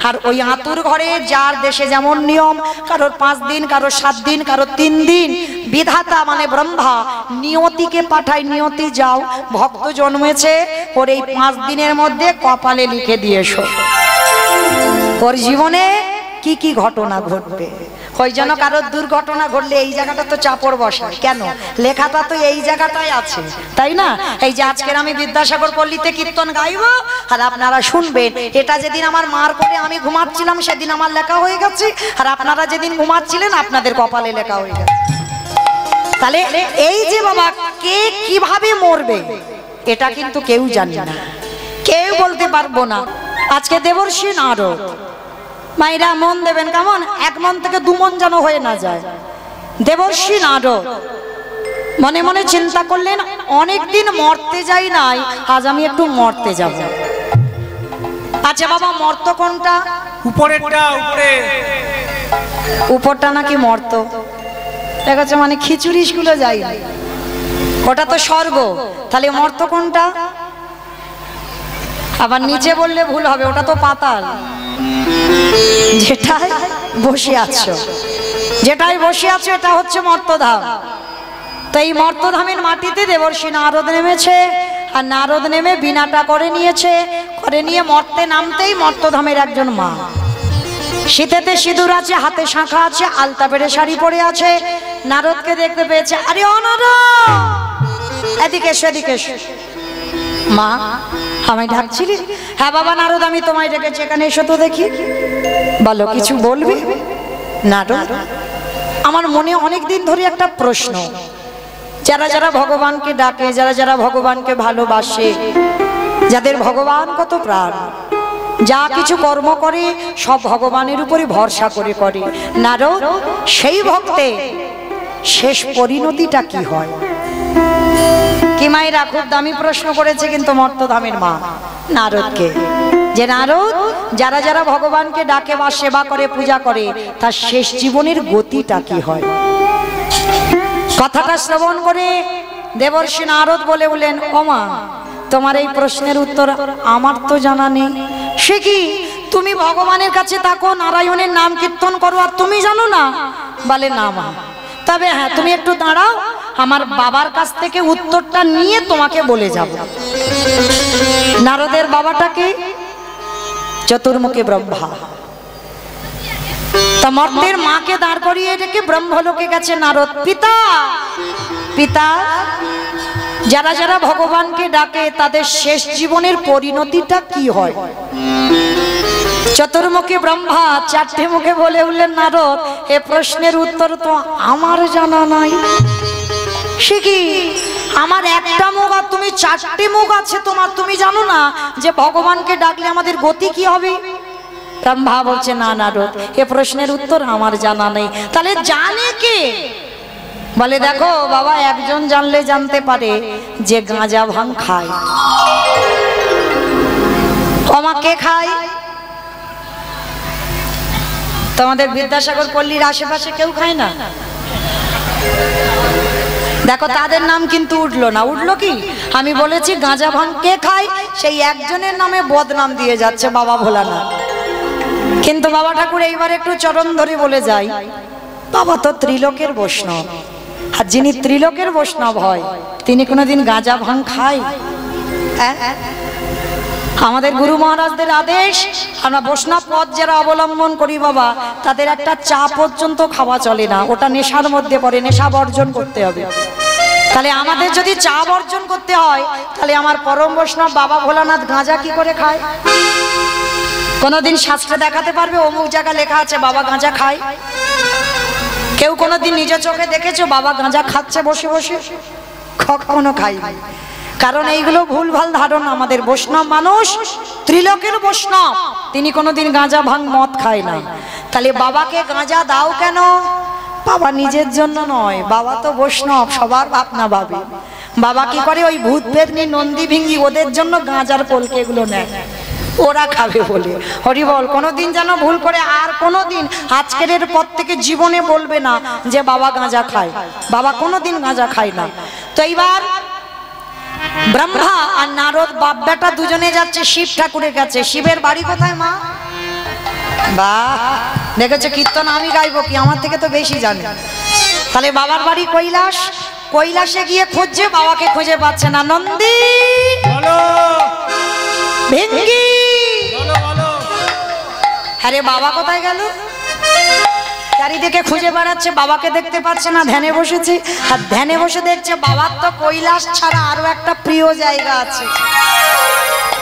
আর ওই আতুর ঘরে যার দেশে যেমন নিয়ম, কারোর 5 দিন, কারোর 7 দিন, কারোর 3 দিন, বিধাতা মানে ব্রহ্মা নিয়তিকে পাঠায়, নিয়তি যাও, ভক্ত জন্মেছে, ওর এই 5 দিনের মধ্যে কপালে লিখে দিয়ে এসো ওর জীবনে কি কি ঘটনা ঘটবে। ওই জন্য কারোর দুর্ঘটনা ঘটলে এই জায়গাটা তো চাপড় বসায় কেন, লেখাটা তো এই জায়গাটাই আছে, তাই না? এই যে আজকের আমি বিদ্যাসাগর পল্লীতে কীর্তন গাইব আর আপনারা শুনবেন, এটা যেদিন আমার মার করে আমি ঘুমাচ্ছিলাম সেদিন আমার লেখা হয়ে গেছে, আর আপনারা যেদিন ঘুমাচ্ছিলেন আপনাদের কপালে লেখা হয়ে গেছে। তাহলে এই যে বাবা কে কিভাবে মরবে এটা কিন্তু কেউ জানে না, কেউ বলতে পারবো না। আজকে দেবর্ষি নারদ, মায়েরা মন দেবেন কেমন, 1 মন থেকে 2 মন যেন হয়ে না যায়। দেবর্ষি নারদ মনে মনে চিন্তা করলেন, অনেকদিন মরতে যাই নাই, আজ আমি একটু মরতে যাব। আচ্ছা বাবা মর্ত কোনটা? উপরেরটা, উপরে উপরটা নাকি মর্ত, দেখাচ্ছে মানে খিচুড়ি স্কুলে যাই, ওটা তো স্বর্গ, তাহলে মর্ত কোনটা? আবার নিচে বললে ভুল হবে, ওটা তো পাতাল। যেটাই বসে আছো, যেটাই বসে আছো এটা হচ্ছে মর্তধাম। তো এই মর্তধামের মাটিতে দেবর্ষি নারদ নেমেছে, আর নারদ নেমে বিনাটা করে নিয়েছে, করে নিয়ে মর্তে নামতেই মর্তধামের একজন মা, শীতেতে সিঁদুর আছে, হাতে শাঁখা আছে, আলতা পেরে শাড়ি পরে আছে, নারদকে দেখতে পেয়েছে। আরে ও নারদ, এদিকে এসো, এদিকে এসো। মা আমায় ডাকছিলি? হ্যাঁ বাবা নারদ আমি তোমায় ডেকেছি, এখানে এসো তো দেখি। বলো কিছু বলবি? নারদ আমার মনে অনেক দিন ধরে একটা প্রশ্ন, যারা যারা ভগবানকে ডাকে, যারা যারা ভগবানকে ভালোবাসে, যাদের ভগবান কত প্রাণ, যা কিছু কর্ম করে সব ভগবানের উপরে ভরসা করে করে, নারদ সেই ভক্তে শেষ পরিণতিটা কি হয়? কি মায়েরা খুব দামি প্রশ্ন করেছে কিন্তু মর্তধামের মা নারদকে, যে নারদ যারা যারা ভগবানকে ডাকে বা সেবা করে পূজা করে তার শেষ জীবনের গতিটা কি হয়? কথাটা শ্রবণ করে দেবর্ষি নারদ বলে বলেন, ও মা তোমার এই প্রশ্নের উত্তর আমার তো জানা নেই। সে কি, তুমি ভগবানের কাছে থাকো, নারায়ণের নাম কীর্তন করো, আর তুমি জানো না? বলে না মা, তবে হ্যাঁ তুমি একটু দাঁড়াও, আমার বাবার কাছ থেকে উত্তরটা নিয়ে তোমাকে বলে যাব। নারদের বাবাটাকে চতুর্মুখী ব্রহ্মা, তা মর্তের মাকে দাঁড় করিয়ে রেখে ব্রহ্মলোকে গেছে নারদ। পিতা পিতা যারা যারা ভগবানকে ডাকে তাদের শেষ জীবনের পরিণতিটা কি হয়? চতুর্মুখী ব্রহ্মা 4টে মুখে বলে উঠলেন, নারদ এ প্রশ্নের উত্তর তো আমার জানা নাই। সে কি, আমার একটা মুখ আর তুমি 4টে মুখ আছে তোমার, তুমি জানো না যে ভগবানকে ডাকলে আমাদের গতি কি হবে? ব্রহ্মা বলছে, না নারদ এ প্রশ্নের উত্তর আমার জানা নেই। তাহলে জানে কে? বলে দেখো বাবা, একজন জানলে জানতে পারে যে গাঁজা ভাং খায়। আমাকে খায়? তোমাদের বিদ্যাসাগর পল্লীর আশেপাশে কেউ খায় না? দেখো তাদের নাম কিন্তু উঠলো না। উঠলো কি? আমি বলেছি গাঁজা ভাং কে খায়, সেই একজনের নামে বদনাম দিয়ে যাচ্ছে বাবা ভোলানাথ। কিন্তু বাবা ঠাকুর এইবার একটু চরণ ধরে বলে যাই, বাবা তো ত্রিলোকের বৈষ্ণব, আর যিনি ত্রিলোকের বৈষ্ণব হয় তিনি কোনোদিন গাঁজা ভাং খায়? আমাদের গুরু মহারাজদের আদেশ, আমরা বৈষ্ণব পথ যারা অবলম্বন করি বাবা, তাদের একটা চা পর্যন্ত খাওয়া চলে না, ওটা নেশার মধ্যে পড়ে, নেশা বর্জন করতে হবে। তাহলে আমাদের যদি চা বর্জন করতে হয়, তাহলে আমার পরম বৈষ্ণব বাবা ভোলানাথ গাঁজা কি করে খায়? কোনোদিন শাস্ত্রে দেখাতে পারবে অমুক জায়গা লেখা আছে বাবা গাঁজা খায়? কেউ কোনোদিন নিজের চোখে দেখেছো বাবা গাঁজা খাচ্ছে বসে বসে? কখনো খাই। কারণ এইগুলো ভুলভাল ধারণা। আমাদের বৈষ্ণব মানুষ, ত্রিলোকের বৈষ্ণব, তিনি কোনোদিন গাঁজা ভাং মদ খায় না। তাহলে বাবাকে গাঁজা দাও কেন? বাবা নিজের জন্য নয়, বাবা তো বৈষ্ণব, সবার ভাবনা ভাবে। বাবা কি করে, ওই ভূত পেতনি নন্দী ভিঙ্গি ওদের জন্য গাঁজার কলকে এগুলো নেয়, ওরা খাবে বলে। হরি বল। কোনোদিন যেন ভুল করে আর কোনোদিন আজকের পর থেকে জীবনে বলবে না যে বাবা গাঁজা খায়। বাবা কোনোদিন গাঁজা খায় না। তো এইবার ব্রহ্মা আর নারদ বাপ বেটা দুজনে যাচ্ছে শিব ঠাকুরের কাছে। শিবের বাড়ি কোথায় মা? বাহ, দেখেছো কীর্তন আমি গাইবো কি, আমার থেকে তো বেশি জানে। তাহলে বাবার বাড়ি কৈলাস, কৈলাসে গিয়ে খুঁজছে, বাবাকে খুঁজে পাচ্ছে না। নন্দী ভেঙ্গি, আরে বাবা কোথায় গেল? চারিদিকে খুঁজে বেড়াচ্ছে, বাবাকে দেখতে পাচ্ছে না, ধ্যানে বসেছে। আর ধ্যানে বসে দেখছে বাবার তো কৈলাস ছাড়া আরো একটা প্রিয় জায়গা আছে।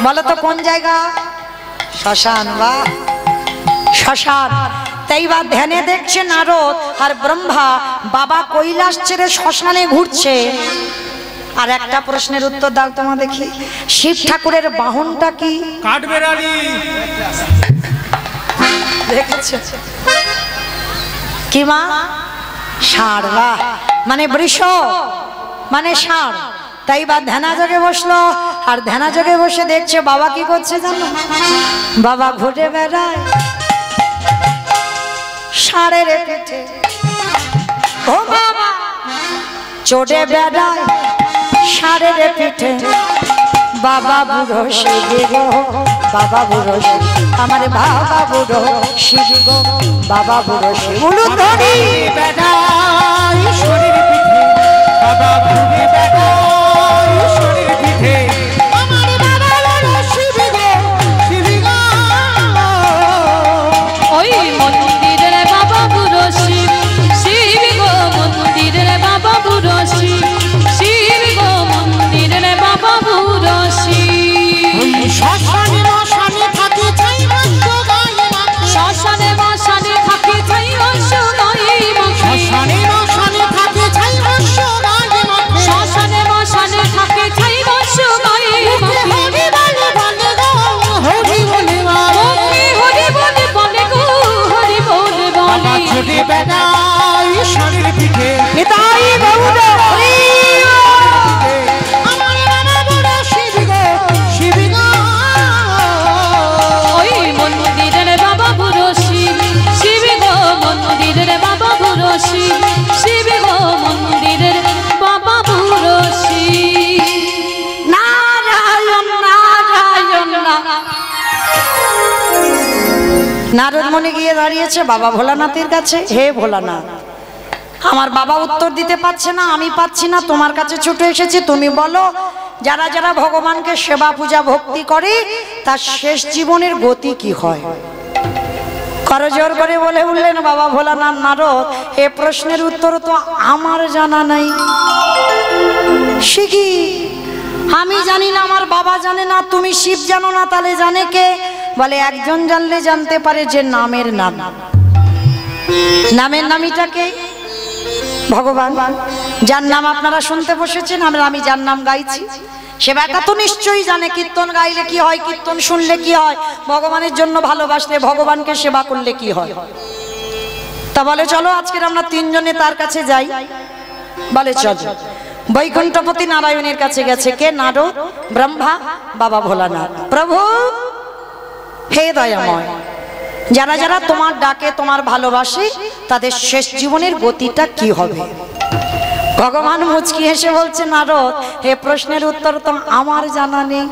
বলো তো কোন জায়গা? শ্মশান। বা শ্মশান। তাই বা ধ্যানে দেখছে নারদ আর ব্রহ্মা বাবা কৈলাস ছেড়ে শ্মশানে ঘুরছে। আর একটা প্রশ্নের উত্তর দাও তোমা দেখি, শিব ঠাকুরের বাহনটা কি? কাঠবেড়ালি। দেখেছো কি মা? ষাঁড়। বাহ, মানে বৃষ মানে ষাঁড়। তাই বা ধ্যানাযোগে বসলো, আর ধ্যানাযোগে বসে দেখছে বাবা কি করছে জানো? বাবা ঘুরে বেড়ায় ষাঁড়ের পিঠে। ও বাবা চড়ে বেড়ায় ষাঁড়ের পিঠে। বাবা বুড়ো শিব গো, বাবা বুড়ো শিব, আমার বাবা বুড়ো শিব গো, বাবা বুড়ো শিব। ধরি বেড়াই শরীর পিঠে, বাবা ঘুরে বেড়াই শরীর পিঠে, আমার বাবা বুড়ো শিব গো, শিব গো। ওই মন্দিরের বাবা বুড়ো শিব, শিব গো মন্দিরের বাবা বুড়ো শিব, শিব গো মন্দিরের বাবা বুড়ো শিব। শ্মশানে মশানে থাকে ছাই মস্ত গায়ে মাখে, শ্মশানে মশানে থাকে ছাই অংশ গায়ে মাখে, শ্মশানে মশানে থাকে ছাই মস্ত গায়ে মাখে, শ্মশানে মশানে থাকে ছাই অংশ গায়ে মাখে। হরি বলে বলে গো, হরি বলে বলে, হরি বলে বলে গো, হরি বলে বাবা বলে। ছুটে বেড়াই শরীর পিঠে, নিতাই গৌর হরি আমার বাবা বড় শিব গো, শিব গো। ওই মন্দিরের বাবা বুড়ো শিব, শিব গো মন্দিরের বাবা বুড়ো শিব, শিব গো মন্দিরের বাবা বুড়ো শিব। নারায়ণ নারায়ণ। নারদ মুনি গিয়ে দাঁড়িয়েছে বাবা ভোলানাথের কাছে। হে ভোলানাথ, আমার বাবা উত্তর দিতে পারছে না, আমি পাচ্ছি না, তোমার কাছে ছুটে এসেছি, তুমি বলো যারা যারা ভগবানকে সেবা পূজা ভক্তি করে তার শেষ জীবনের গতি কি হয়? করজোর করে বলে উঠলেন বাবা ভোলানাথ, নারদ এ প্রশ্নের উত্তর তো আমার জানা নাই। শিখি আমি জানি না, আমার বাবা জানে না, তুমি শিব জানো না, তাহলে জানে কে? বলে একজন জানলে জানতে পারে যে নামের নাম। নামের নামিটাকে ভগবান, যার নাম আপনারা শুনতে বসেছেন, আমি যার নাম গাইছি সে ব্যাটা তো নিশ্চয়ই জানে কীর্তন গাইলে কি হয়, কীর্তন শুনলে কি হয়, ভগবানের জন্য ভালোবাসলে, ভগবানকে সেবা করলে কি হয়। তা বলে চলো আজকের আমরা তিনজনে তার কাছে যাই। বলে চলো। বৈকুণ্ঠপতি নারায়ণের কাছে গেছে কে? নারদ, ব্রহ্মা, বাবা ভোলানাথ। প্রভু হে দয়াময়, যারা যারা তোমার ডাকে তোমার ভালোবাসে তাদের শেষ জীবনের গতিটা কি হবে? ভগবান মুচকি হেসে বলছে নারদ হে প্রশ্নের উত্তর তো আমার জানা নেই।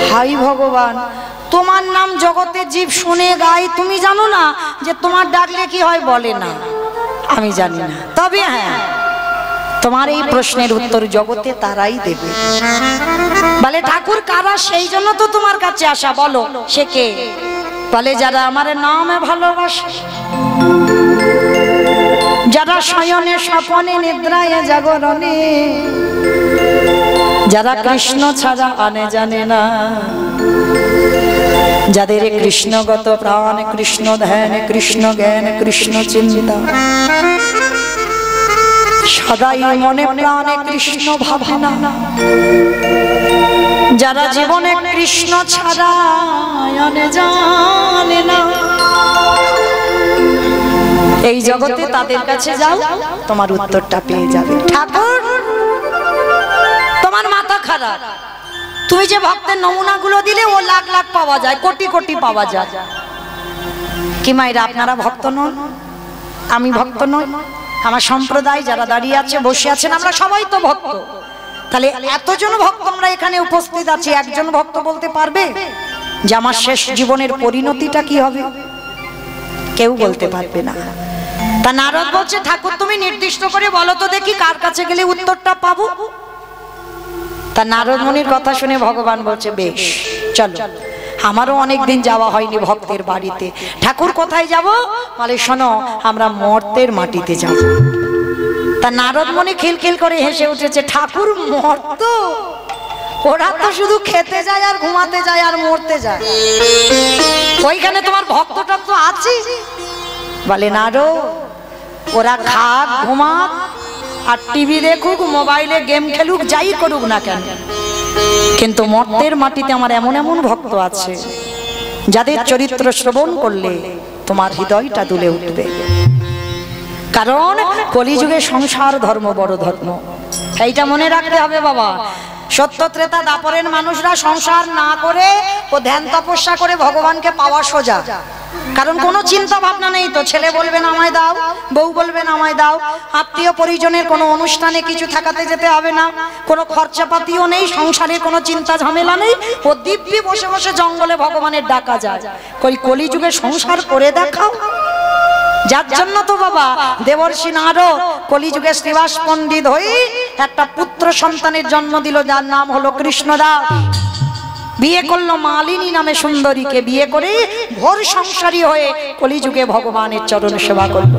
হাই ভগবান, তোমার নাম জগতে জীব শুনে গায়, তুমি জানো না যে তোমার ডাকলে কি হয়? বলে না, আমি জানি না, তবে হ্যাঁ তোমার এই প্রশ্নের উত্তর জগতে তারাই দেবে। বলে ঠাকুর কারা? সেই জন্য তো তোমার কাছে আসা, বলো সে কে? বলে যারা আমার নামে ভালোবাসে, যারা শয়নে স্বপনে নিদ্রায় জাগরণে, যারা কৃষ্ণ ছাড়া আনে জানে না, যাদের কৃষ্ণগত প্রাণ, কৃষ্ণ ধ্যান, কৃষ্ণ জ্ঞান, কৃষ্ণ চিন্তা, সদাই মনে প্রাণে কৃষ্ণ ভাবনা, যারা জীবনে কৃষ্ণ ছাড়া আনে জানে না, এই জগতে তাদের কাছে যাও, তোমার উত্তরটা পেয়ে যাবে। ঠাকুর তোমার মাথা খারাপ, তুমি যে ভক্তের নমুনাগুলো দিলে ও লাখ লাখ পাওয়া যায়, কোটি কোটি পাওয়া যায়। কি মায়েরা আপনারা ভক্ত নন? আমি ভক্ত নই? আমার সম্প্রদায় যারা দাঁড়িয়ে আছে বসে আছেন আমরা সবাই তো ভক্ত। তাহলে এতজন ভক্ত আমরা এখানে উপস্থিত আছি, একজন ভক্ত বলতে পারবে যে আমার শেষ জীবনের পরিণতিটা কি হবে? কেউ বলতে পারবে না। তা নারদ বলছে, ঠাকুর তুমি নির্দিষ্ট করে বলো তো দেখি কার কাছে গেলে উত্তরটা পাবো। তা নারদ মুনির কথা শুনে ভগবান বলছে, বেশ চলো, আমারও অনেকদিন যাওয়া হয়নি ভক্তের বাড়িতে। ঠাকুর কোথায় যাব? বলে শোনো, আমরা মর্তের মাটিতে যাব। তা নারদ মুনি খিলখিল করে হেসে উঠেছে, ঠাকুর মর্ত? ওরা তো শুধু খেতে যায় আর ঘুমাতে যায় আর মরতে যায়, ওইখানে তোমার ভক্তটা তো আছে। বলে নারদ, ওরা খাক ঘুমাক আর টিভি দেখুক, মোবাইলে গেম খেলুক, যাই করুক না কেন, কিন্তু মর্তের মাটিতে আমার এমন এমন ভক্ত আছে যাদের চরিত্র শ্রবণ করলে তোমার হৃদয়টা দুলে উঠবে। কারণ কলিযুগে সংসার ধর্ম বড় ধর্ম, এইটা মনে রাখতে হবে বাবা। সত্য ত্রেতা দাপরের মানুষরা সংসার না করে ও ধ্যান তপস্যা করে ভগবানকে পাওয়া সোজা। কারণ কোনো চিন্তা ভাবনা নেই তো, ছেলে বলবেন আমায় দাও, বউ বলবেন আমায় দাও, আত্মীয় পরিজনের কোনো অনুষ্ঠানে কিছু থাকাতে যেতে হবে না, কোনো খরচাপাতিও নেই, সংসারের কোনো চিন্তা ঝামেলা নেই, ও দিব্যি বসে বসে জঙ্গলে ভগবানের ডাকা যায়। কই কলিযুগে সংসার করে দেখাও। যার জন্য তো বাবা দেবর্ষি নারদ কলিযুগে শ্রীবাস পণ্ডিত হয়ে একটা পুত্র সন্তানের জন্ম দিল, যার নাম হলো কৃষ্ণদাস। বিয়ে করলো মালিনী নামে সুন্দরীকে, বিয়ে করে ঘোর সংসারী হয়ে কলিযুগে ভগবানের চরণ সেবা করলো।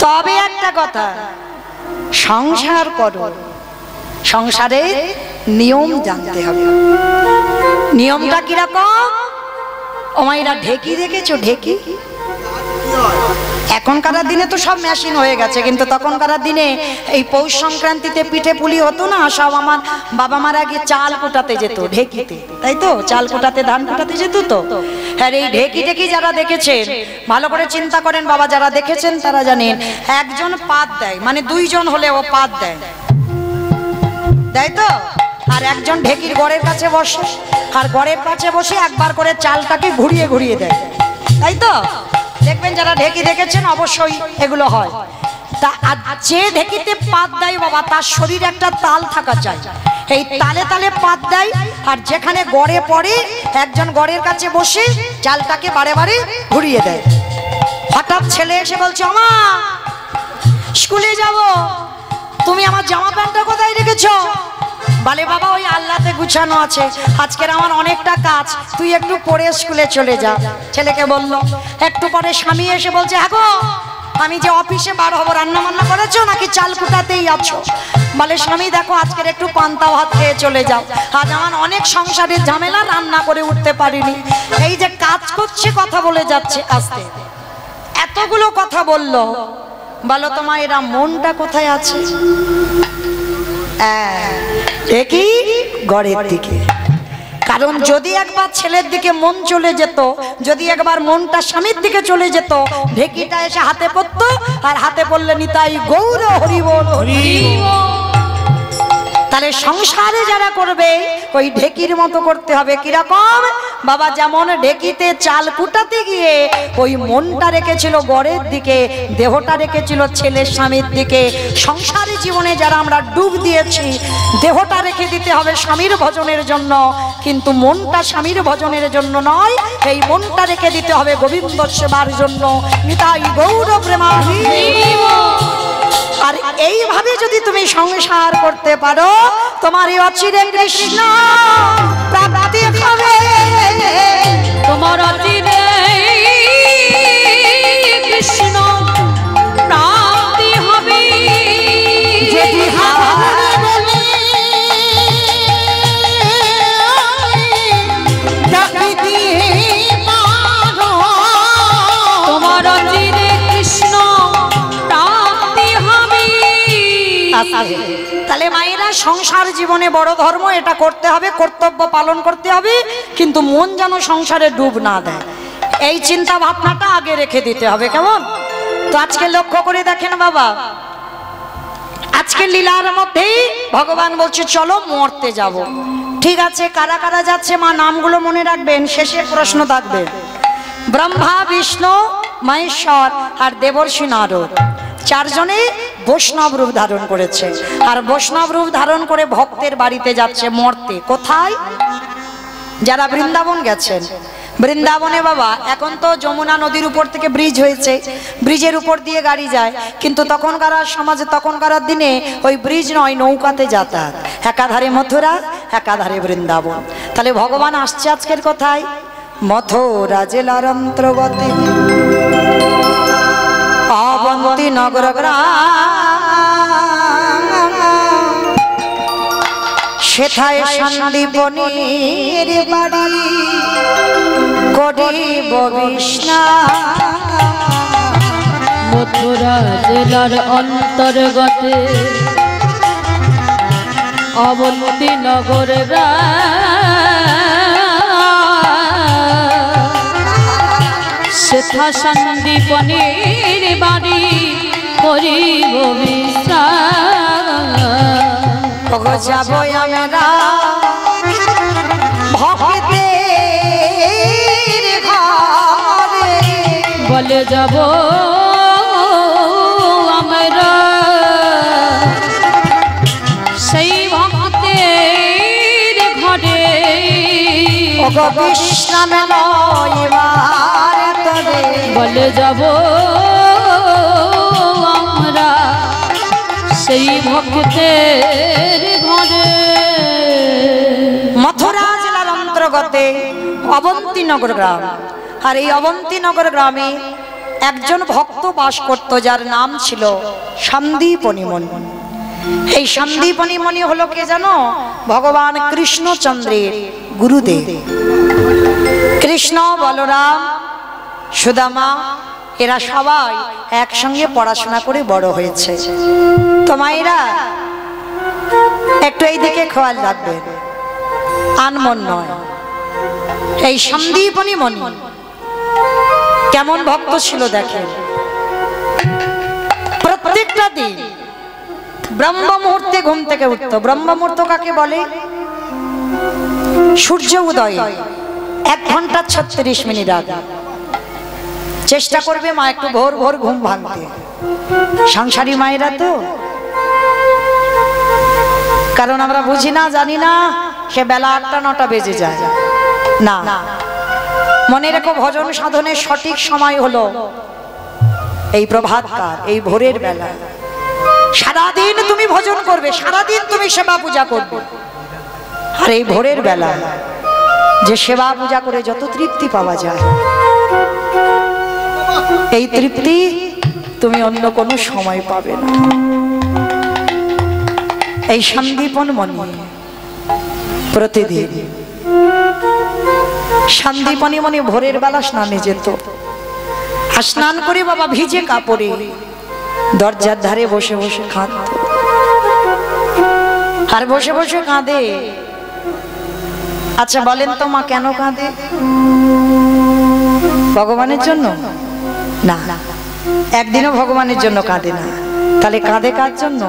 তবে একটা কথা, সংসার করো, সংসারের নিয়ম জানতে হবে। নিয়মটা কিরকম? ও মাইরা ঢেকি দেখেছো? ঢেকি এখনকার দিনে তো সব মেশিন হয়ে গেছে, কিন্তু তখনকার দিনে এই পৌষ সংক্রান্তিতে পিঠে পুলি হতো না, সব আমার বাবা মার আগে চাল কুটাতে যেত ঢেকিতে, তাই তো? চাল কুটাতে, ধান কুটাতে যেত তো। হ্যাঁ, এই ঢেকি ঢেকি যারা দেখেছেন ভালো করে চিন্তা করেন বাবা, যারা দেখেছেন তারা জানেন, একজন পাত দেয়, মানে দুইজন হলে ও পাত দেয়, তাই তো? আর একজন ঢেকির গড়ের কাছে বসে, আর গড়ের কাছে বসে একবার করে চালটাকে ঘুরিয়ে ঘুরিয়ে দেয়, তাই তো? দেখবেন যারা ঢেকি দেখেছেন অবশ্যই এগুলো হয়। তা যে ঢেকিতে পাত দেয় বাবা, তার শরীরে একটা তাল থাকা চাই, এই তালে তালে পাত দেয়। আর যেখানে গড়ে পড়ে, একজন গড়ের কাছে বসে চালটাকে বারে বারে ঘুরিয়ে দেয়। হঠাৎ ছেলে এসে বলছে, আমা স্কুলে যাব, তুমি আমার জামা প্যান্টটা কোথায় রেখেছো? বলে বাবা ওই আল্লাতে গুছানো আছে, আজকের আমার অনেকটা কাজ, তুই একটু পরে স্কুলে চলে যা। ছেলেকে বলল। একটু পরে স্বামী এসে বলছে, হ্যাঁ গো, আমি যে অফিসে বার হবো, রান্না বান্না করেছো নাকি চাল কুটাতেই আছো? বলে স্বামী দেখো, আজকের একটু পান্তা ভাত খেয়ে চলে যাও, আজ আমার অনেক সংসারের ঝামেলা, রান্না করে উঠতে পারিনি। এই যে কাজ করছে, কথা বলে যাচ্ছে আস্তে, এতগুলো কথা বললো। বলো তোমার এরা মনটা কোথায় আছে? একই গড়ের দিকে। কারণ যদি একবার ছেলের দিকে মন চলে যেত, যদি একবার মনটা স্বামীর দিকে চলে যেত, ঢেকিটা এসে হাতে পড়তো, আর হাতে পড়লে নিতাই গৌর হরি বল হরি। তাহলে সংসারে যারা করবে ওই ঢেকির মতো করতে হবে। কিরকম বাবা? যেমন ঢেকিতে চাল কুটাতে গিয়ে ওই মনটা রেখেছিল গড়ের দিকে, দেহটা রেখেছিল ছেলের স্বামীর দিকে। সংসারী জীবনে যারা আমরা ডুব দিয়েছি, দেহটা রেখে দিতে হবে স্বামীর ভজনের জন্য, কিন্তু মনটা স্বামীর ভজনের জন্য নয়, এই মনটা রেখে দিতে হবে গোবিন্দ সেবার জন্য। নিতাই গৌর প্রেমানন্দ। আর এইভাবে যদি তুমি সংসার করতে পারো, তোমার অচিরে কৃষ্ণ প্রাপ্তি হবে, তোমার অচিরে কৃষ্ণ প্রাপ্তি হবে। যদি তোমার অচিরে কৃষ্ণ প্রাপ্তি হবে। তাহলে মায়েরা সংসার জীবনে বড় ধর্ম, এটা করতে হবে, কর্তব্য পালন করতে হবে, কিন্তু মন যেন সংসারে ডুব না দেয়, এই চিন্তা ভাবনাটা আগে রেখে দিতে হবে। কেমন? তো আজকে লক্ষ্য করে দেখেন বাবা, আজকে লীলার মধ্যেই ভগবান বলছে চলো মরতে যাব। ঠিক আছে, কারা কারা যাচ্ছে মা নামগুলো মনে রাখবেন, শেষে প্রশ্ন থাকবে। ব্রহ্মা, বিষ্ণু, মহেশ্বর আর দেবর্ষি নারদ, চারজনে বৈষ্ণব রূপ ধারণ করেছে। আর বৈষ্ণব রূপ ধারণ করে ভক্তের বাড়িতে যাচ্ছে মরতে। কোথায়? যারা বৃন্দাবন গেছেন বৃন্দাবনে বাবা এখন তো যমুনা নদীর উপর থেকে ব্রিজ হয়েছে, ব্রিজের উপর দিয়ে গাড়ি যায়, কিন্তু তখনকার সমাজে তখনকার দিনে ওই ব্রিজ নয়, নৌকাতে যাতায়াত। একাধারে মথুরা, একাধারে বৃন্দাবন। তাহলে ভগবান আসছে আজকের কোথায়? মথুরা জেলার অন্তর্গতে অবন্তী নগর গ্রাম, সেথায় সন্দীপনীর বাড়ি করিব বিস্নান। মথুরা জেলার অন্তর্গতে অবন্তী নগর সেথা সন্দীপনীর বাড়ি করিব বিশ্রাম। যাব আমরা ভক্তের ঘরে, বলে যাব আমরা সেই ভক্তের ঘরে। বিশ্রাম লইবার তরে, বলে যাব আমরা সেই ভক্তের ঘরে। মথুরা জেলার অন্তর্গতে অবন্তী নগর গ্রাম। আর এই অবন্তী নগর গ্রামে একজন ভক্ত বাস করত, যার নাম ছিল সন্দীপনী মণি। এই সন্দীপনী মণি হলো কে জানো? ভগবান কৃষ্ণচন্দ্রের গুরুদেব। কৃষ্ণ, বলরাম, সুদামা এরা সবাই একসঙ্গে পড়াশোনা করে বড় হয়েছে। তো মায়েরা একটু এই দিকে খেয়াল রাখবেন, আনমন নয়। এই সন্দীপনী মণি কেমন ভক্ত ছিল দেখেন। প্রত্যেকটা দিন ব্রহ্ম মুহূর্তে ঘুম থেকে উঠত। ব্রহ্ম মুহূর্ত কাকে বলে? সূর্য উদয় 1 ঘন্টা 36 মিনিট আগে চেষ্টা করবে মা একটু ভোর ভোর ঘুম ভাঙতে। সংসারী মায়েরা তো, কারণ আমরা বুঝি না, জানি না, সে বেলা 8টা 9টা বেজে যায় না। মনে রেখো, ভজন সাধনের সঠিক সময় হলো এই প্রভাতকাল, এই ভোরের বেলা। সারাদিন তুমি ভজন করবে, সারাদিন তুমি সেবা পূজা করবে, আর এই ভোরের বেলা যে সেবা পূজা করে যত তৃপ্তি পাওয়া যায়, এই তৃপ্তি তুমি অন্য কোনো সময় পাবে না। এই সন্দীপন মণি প্রতিদিন সন্দীপনী মণি ভোরের বেলা স্নানে যেত। আর স্নান করে বাবা ভিজে কাপড়ে দরজার ধারে বসে বসে কাঁদত। আর বসে বসে কাঁদে। আচ্ছা বলেন তো মা, কেন কাঁদে? ভগবানের জন্য না, একদিনও ভগবানের জন্য কাঁদে না। তাহলে কাঁদে কার জন্য?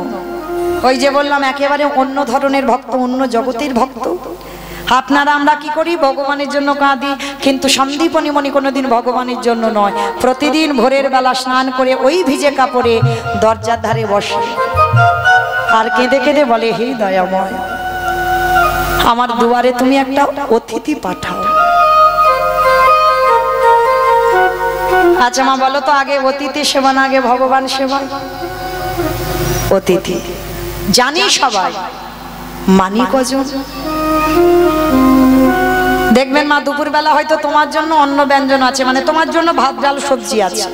ওই যে বললাম, একেবারে অন্য ধরনের ভক্ত, অন্য জগতের ভক্ত। আপনারা আমরা কি করি? ভগবানের জন্য কাঁদি, কিন্তু সন্দীপনী মণি কোনোদিন ভগবানের জন্য নয়। প্রতিদিন ভোরের বেলা স্নান করে ওই ভিজে কাপড়ে দরজার ধারে বসে আর কেঁদে কেঁদে বলে, হে দয়াময়, আমার দুয়ারে তুমি একটা অতিথি পাঠাও। আচ্ছা মা বলো তো, আগে অতিথি সেবা না আগে ভগবান সেবা? অতিথি জানি সবাই, মানি কজন? দেখবেন মা, দুপুর বেলা হয়তো তোমার জন্য অন্ন ব্যঞ্জন আছে, মানে তোমার জন্য ভাত ডাল সবজি আছে,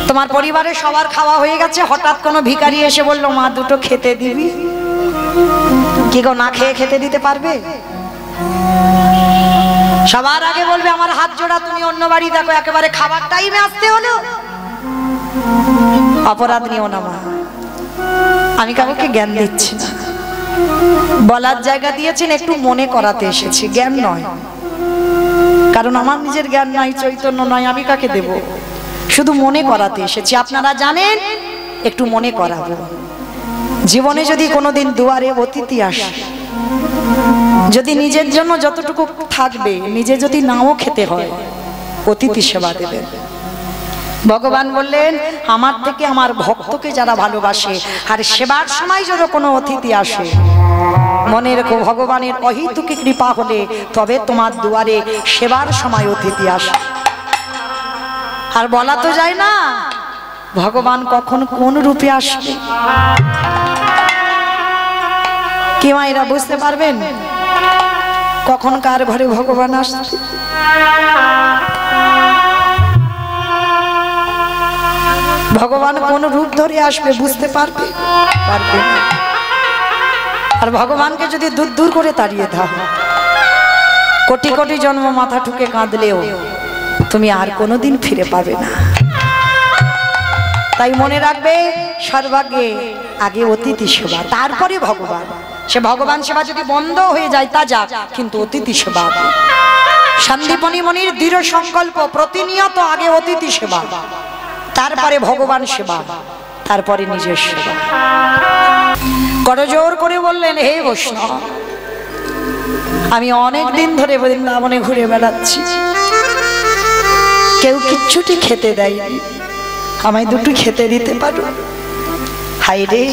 তোমার পরিবারের সবার খাওয়া হয়ে গেছে। হঠাৎ কোনো ভিখারি এসে বললো, মা দুটো খেতে দিবি? কি গো, না খেয়ে খেতে দিতে পারবে? সবার আগে বলবে, আমার হাত জোড়া, তুমি অন্য বাড়ি দেখো, একেবারে খাবার টাইমে আসতে হলো। অপরাধ নিও না মা, আমি কাউকে জ্ঞান দিচ্ছি না, বলার জায়গা দিয়েছেন, একটু মনে করাতে এসেছি, জ্ঞান নয়। কারণ আমার নিজের জ্ঞান নাই, চৈতন্য নয়, আমি কাকে দেব? শুধু মনে করাতে এসেছি। আপনারা জানেন, একটু মনে করাবো। জীবনে যদি কোনোদিন দুয়ারে অতিথি আসে, যদি নিজের জন্য যতটুকু থাকবে, নিজে যদি নাও খেতে হয়, অতিথি সেবা দেবেন। ভগবান বললেন, আমার থেকে আমার ভক্তকে যারা ভালোবাসে, আর সেবার সময় যদি কোনো অতিথি আসে, মনে রেখো ভগবানের অহেতুকী কৃপা হলে তবে তোমার দুয়ারে সেবার সময় অতিথি আসে। আর বলা তো যায় না ভগবান কখন কোন রূপে আসবে। কি মায়েরা বুঝতে পারবেন কখন কার ঘরে ভগবান আসবে? ভগবান কোন রূপ ধরে আসবে বুঝতে পারবে না। আর ভগবানকে যদি দূর দূর করে তাড়িয়ে দাও, কোটি কোটি জন্ম মাথা ঠুকে কাঁদলেও তুমি আর কোনোদিন ফিরে পাবে না। তাই মনে রাখবে সর্বাগ্যে আগে অতিথি সেবা, তারপরে ভগবান। সে ভগবান সেবা যদি বন্ধ হয়ে যায় তা যাক, কিন্তু অতিথি সেবা। সন্দীপনী মনির দৃঢ় সংকল্প, প্রতিনিয়ত আগে অতিথি সেবা, তারপরে ভগবান সেবা, তারপরে নিজের সেবা। করজোর করে বললেন, হে বৈষ্ণব, আমি অনেক দিন ধরে বৃন্দাবনে ঘুরে বেড়াচ্ছি, কেউ কিচ্ছুটি খেতে দেয়নি, আমায় দুটো খেতে দিতে পারো? হায় রে,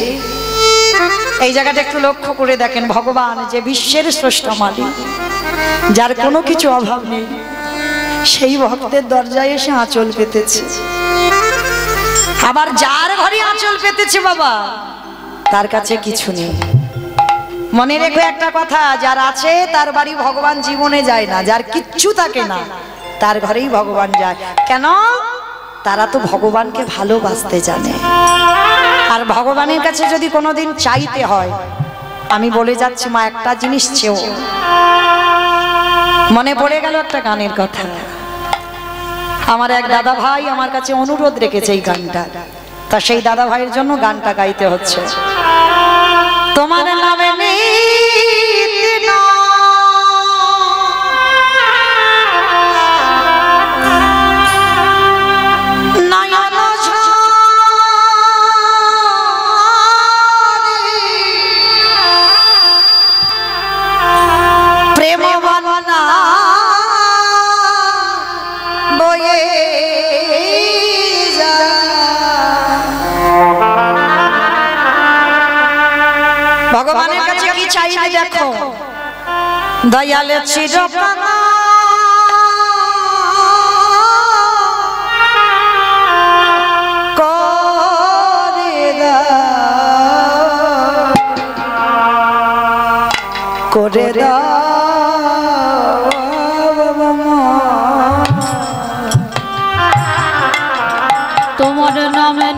এই জায়গাটা একটু লক্ষ্য করে দেখেন, ভগবান যে বিশ্বের স্রষ্টা মালিক, যার কোনো কিছু অভাব নেই, সেই ভক্তের দরজায় এসে আঁচল পেতেছে। আবার যার ঘরে আঁচল পেতেছে বাবা, তার কাছে কিছু নেই। মনে রেখো একটা কথা, যার আছে তার বাড়ি ভগবান জীবনে যায় না, যার কিচ্ছু থাকে না তার ঘরেই ভগবান যায়। কেন? তারা তো ভগবানকে ভালোবাসতে জানে। আর ভগবানের কাছে যদি কোনোদিন চাইতে হয়, আমি বলে যাচ্ছি মা, একটা জিনিস চেও। মনে পড়ে গেল একটা গানের কথা, আমার এক দাদা ভাই আমার কাছে অনুরোধ রেখেছে এই গানটা, তা সেই দাদা ভাইয়ের জন্য গানটা গাইতে হচ্ছে। তোমার নামে ভগবানের কাছে কি চাইলে দেখো, দয়ালে চিরকানা করে দাও, তোমার নামে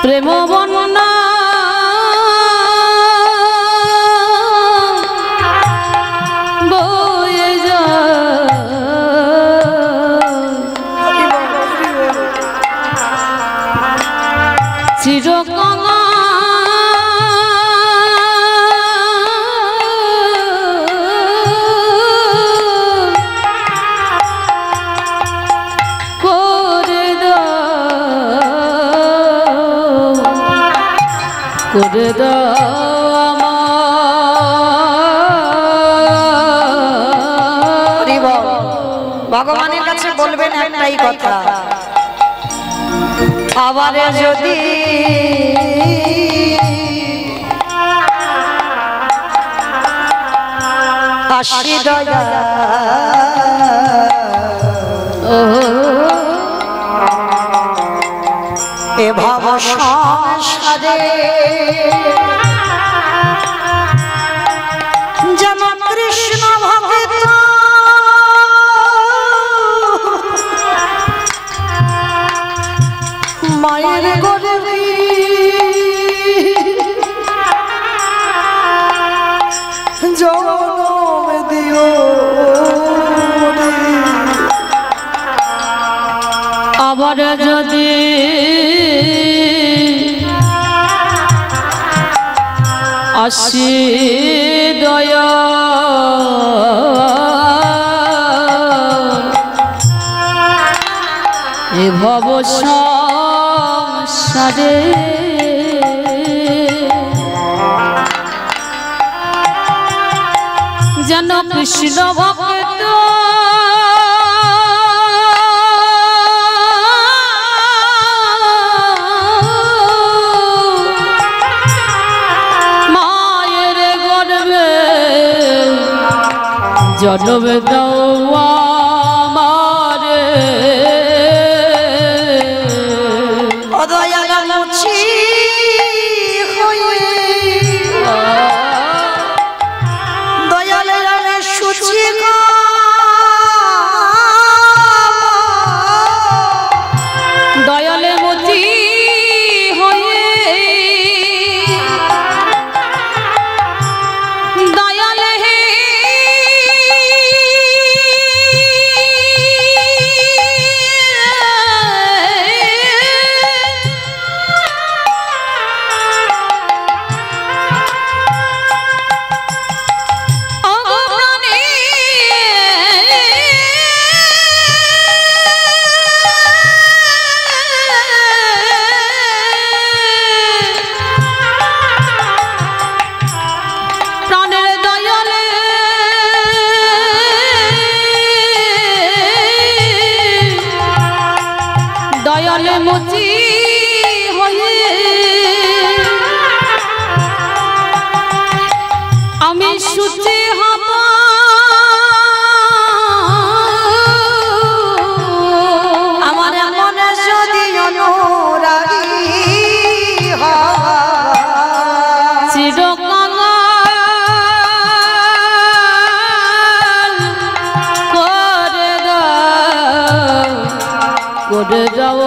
প্রেম বন্যা বয়ে যায়, চিরকানা করে দাও আমার। ভগবানের কাছে বলবেন একটাই কথা, আবার যদি আসি দয়া এ ভাব সংসারে, যেন কৃষ্ণ ভক্ত মায়ের গর্ভে জনম দিও, আবার যদি আসি দয়া এ ভব সংসারে যেন কৃষ্ণ ভক্ত মায়ের গর্ভে জন্ম দেওয়া মারে অদয়ালুচি হয়ে দয়ালের সুচি দয়ালে মতি হয়ে দয়ালে হে দয়ালে মতি হয়ে আমি সুচি হব আমার মনে যদি অনুরাগী চিরকাল করে দাও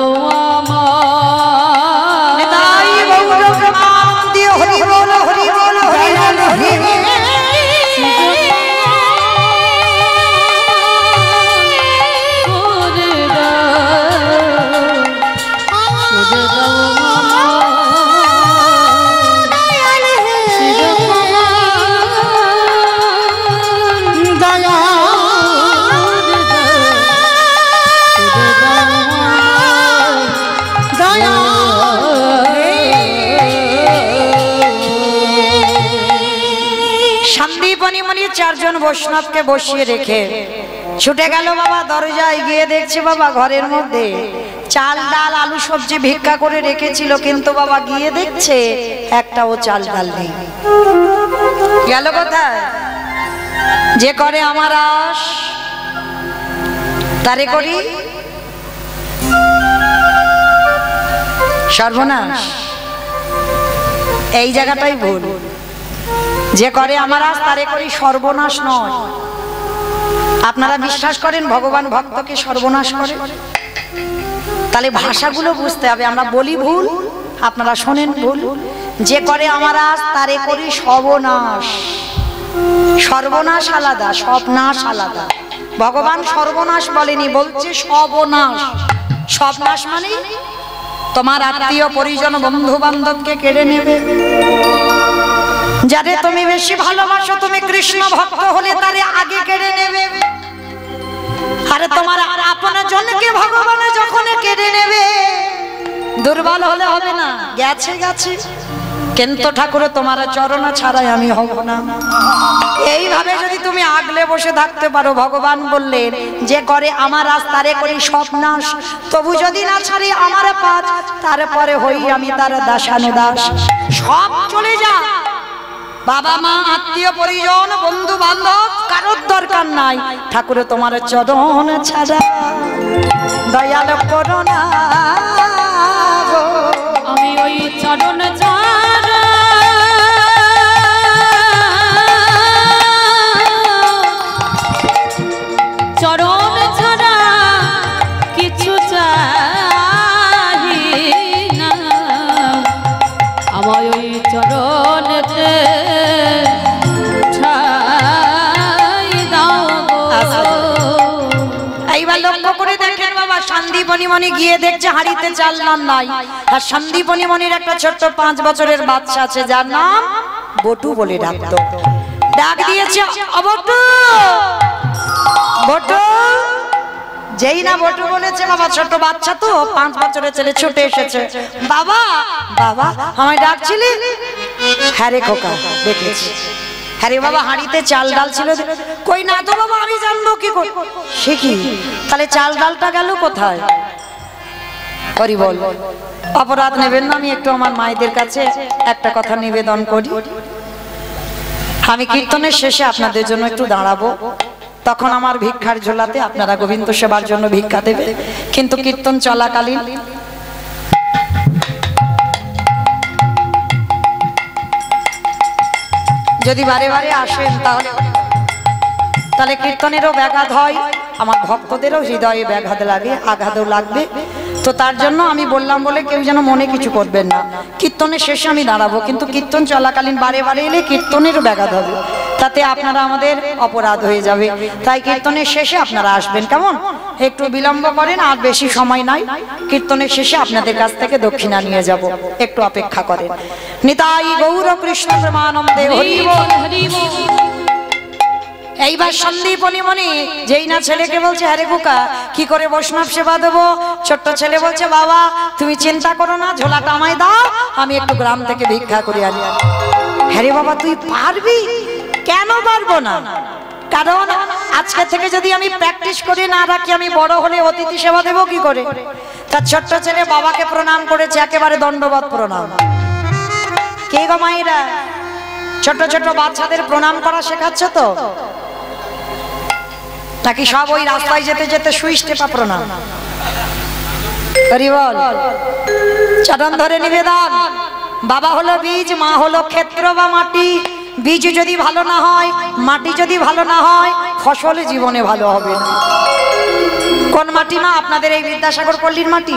চারজন বৈষ্ণবকে বসিয়ে রেখে ছুটে গেল বাবা দরজায় গিয়ে দেখছে বাবা ঘরের মধ্যে চাল ডাল আলু সবজি ভিক্ষা করে রেখেছিল কিন্তু বাবা গিয়ে দেখছে একটাও চাল ডাল নেই। গেল কোথায়? যে করে আমার আশ তারে করি সর্বনাশ। এই জায়গাটাই ভুল। যে করে আমার আজ তারে করি সর্বনাশ নয়। আপনারা বিশ্বাস করেন ভগবান ভক্তকে সর্বনাশ করে? তাহলে ভাষাগুলো বুঝতে হবে। আমরা বলি ভুল, আপনারা শোনেন ভুল। যে করে আমার আজ তারে করি সর্বনাশ। সর্বনাশ আলাদা, সবনাশ আলাদা। ভগবান সর্বনাশ বলেনি, বলছে সর্বনাশ। সবনাশ মানে তোমার আত্মীয় পরিজন বন্ধু বান্ধবকে কেড়ে নেবে। যারে তুমি বেশি ভালোবাসো, তুমি কৃষ্ণ ভক্ত হলে তারে আগে কেড়ে নেবে। আরে তোমার আপনার জনকে ভগবান যখন কেড়ে নেবে, দুর্বল হলে হবে না। গেছে গেছে, কিন্তু ঠাকুর তোমার চরণ ছাড়াই আমি হব না। এইভাবে যদি তুমি আগলে বসে থাকতে পারো, ভগবান বললেন যে করে আমার আজ তারে করি সবনাশ। তবু যদি না ছাড়ি আমার পাঁচ, তারপরে হই আমি তার দাসানুদাস। সব চলে যা, বাবা মা আত্মীয় পরিজন বন্ধু বান্ধব কারোর দরকার নাই। ঠাকুর তোমার চরণ ছাড়া দয়াল করো না গো। আমি ওই চরণ ছাড়া চরণ ছাড়া কিছু চাই না। আমার ওই চরণেতে এইবার লক্ষ্য করে দেখেন বাবা, সন্দীপনী মণি গিয়ে দেখছে হাড়িতে চাল নাই। আর সন্দীপনী মণির একটা ছোট্ট 5 বছরের বাচ্চা আছে, যার নাম বটু বলে ডাকতো। ডাক দিয়েছে, অবটু বটু যেই না বটু বলেছে বাবা, ছোট বাচ্চা তো 5 বছরের ছেলে ছুটে এসেছে, বাবা বাবা আমায় ডাকছিলি? হ্যাঁ রে খোকা দেখেছি। হ্যাঁ রে বাবা, হাঁড়িতে চাল ডাল ছিল। কই না তো বাবা, আমি জানবো কি করে? সে কি, তাহলে চাল ডালটা গেল কোথায়? করি বল, অপরাধ নেবেন না। আমি একটু আমার মায়েদের কাছে একটা কথা নিবেদন করি। আমি কীর্তনের শেষে আপনাদের জন্য একটু দাঁড়াবো, তখন আমার ভিক্ষার ঝোলাতে আপনারা গোবিন্দ সেবার জন্য ভিক্ষা দেবে, কিন্তু কীর্তন চলাকালীন যদি বারে বারে আসেন তাহলে কীর্তনেরও ব্যাঘাত হয়, আমার ভক্তদেরও হৃদয়ে ব্যাঘাত লাগে, আঘাতও লাগবে। তো তার জন্য আমি বললাম বলে কেউ যেন মনে কিছু করবেন না। কীর্তনের শেষে আমি দাঁড়াবো, কিন্তু কীর্তন চলাকালীন বারে বারে এলে কীর্তনেরও ব্যাঘাত হবে, তাতে আপনারা আমাদের অপরাধ হয়ে যাবে। তাই কীর্তনের শেষে আপনারা আসবেন, কেমন? একটু বিলম্ব করেন, আর বেশি সময় নাই। কীর্তনের শেষে আপনাদের কাছ থেকে দক্ষিণা নিয়ে যাব, একটু অপেক্ষা করেন। নিতাই গৌর কৃষ্ণ প্রেমানন্দে হরি বল। এইবার সন্দীপনী মনি যেই না ছেলেকে বলছে, আরে খোকা কি করে বৈষ্ণব সেবা দেবো? ছোট্ট ছেলে বলছে, বাবা তুমি চিন্তা করো না, ঝোলাটা আমায় দাও, আমি একটু গ্রাম থেকে ভিক্ষা করে আনি। হ্যাঁ রে বাবা তুই পারবি? কেন পারবো না? কারণ আজকে থেকে যদি আমি প্র্যাকটিস করে না রাখি, আমি বড় হলে অতিথি সেবা দেবো কি করে? তার ছোট্ট ছেলে বাবাকে প্রণাম করেছে, একেবারে দণ্ডবত প্রণাম। কে গো মায়েরা, ছোট ছোট বাচ্চাদের প্রণাম করা শেখাচ্ছ তো নাকি সব ওই রাস্তায় যেতে যেতে সুইচ টেপা প্রণাম? হরি বল। চরণ ধরে নিবেদন, বাবা হলো বীজ, মা হলো ক্ষেত্র বা মাটি। বীজ যদি ভালো না হয়, মাটি যদি ভালো না হয়, ফসল জীবনে ভালো হবে না। কোন মাটি মা? আপনাদের এই বিদ্যাসাগর পল্লীর মাটি।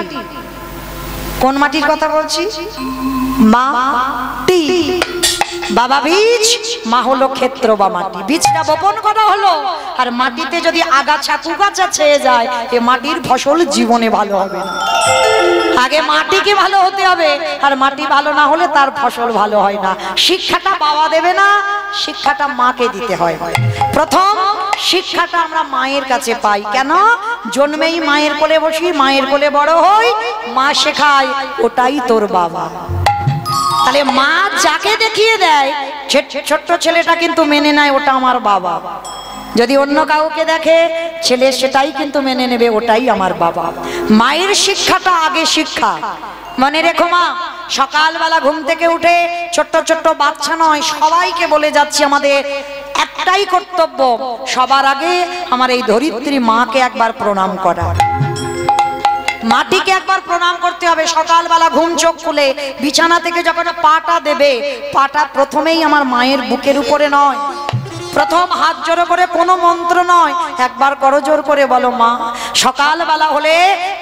কোন মাটির কথা বলছি? মাটি। বাবা বীজ, মা হলো ক্ষেত্র বা মাটি। বীজটা বপন করা হলো, আর মাটিতে যদি আগাছা কুগাছা ছেয়ে যায়, এ মাটির ফসল জীবনে ভালো হবে না। আগে মাটিকে ভালো হতে হবে, আর মাটি ভালো না হলে তার ফসল ভালো হয় না। শিক্ষাটা বাবা দেবে না, শিক্ষাটা মাকে দিতে হয়। প্রথম শিক্ষাটা আমরা মায়ের কাছে পাই। কেন? জন্মেই মায়ের কোলে বসি, মায়ের কোলে বড় হই, মা শেখায় ওটাই তোর বাবা। তাহলে মা যাকে দেখিয়ে দেয়, ছোট্ট ছেলেটা কিন্তু মেনে নেয় ওটা আমার বাবা। যদি অন্য কাউকে দেখে, ছেলে সেটাই কিন্তু মেনে নেবে ওটাই আমার বাবা। মায়ের শিক্ষাটা আগে শিক্ষা। মনে রেখো মা, সকালবেলা ঘুম থেকে উঠে ছোট্ট ছোট্ট বাচ্চা নয়, সবাইকে বলে যাচ্ছি, আমাদের একটাই কর্তব্য, সবার আগে আমার এই ধরিত্রী মাকে একবার প্রণাম করা। মাটিকে একবার প্রণাম করতে হবে। সকালবেলা ঘুম চোখ খুলে বিছানা থেকে যখন পাটা দেবে, পাটা প্রথমেই আমার মায়ের বুকের উপরে নয়, প্রথম হাত জোড়ো করে, কোনো মন্ত্র নয়, একবার করজোর করে বলো, মা সকালবেলা হলে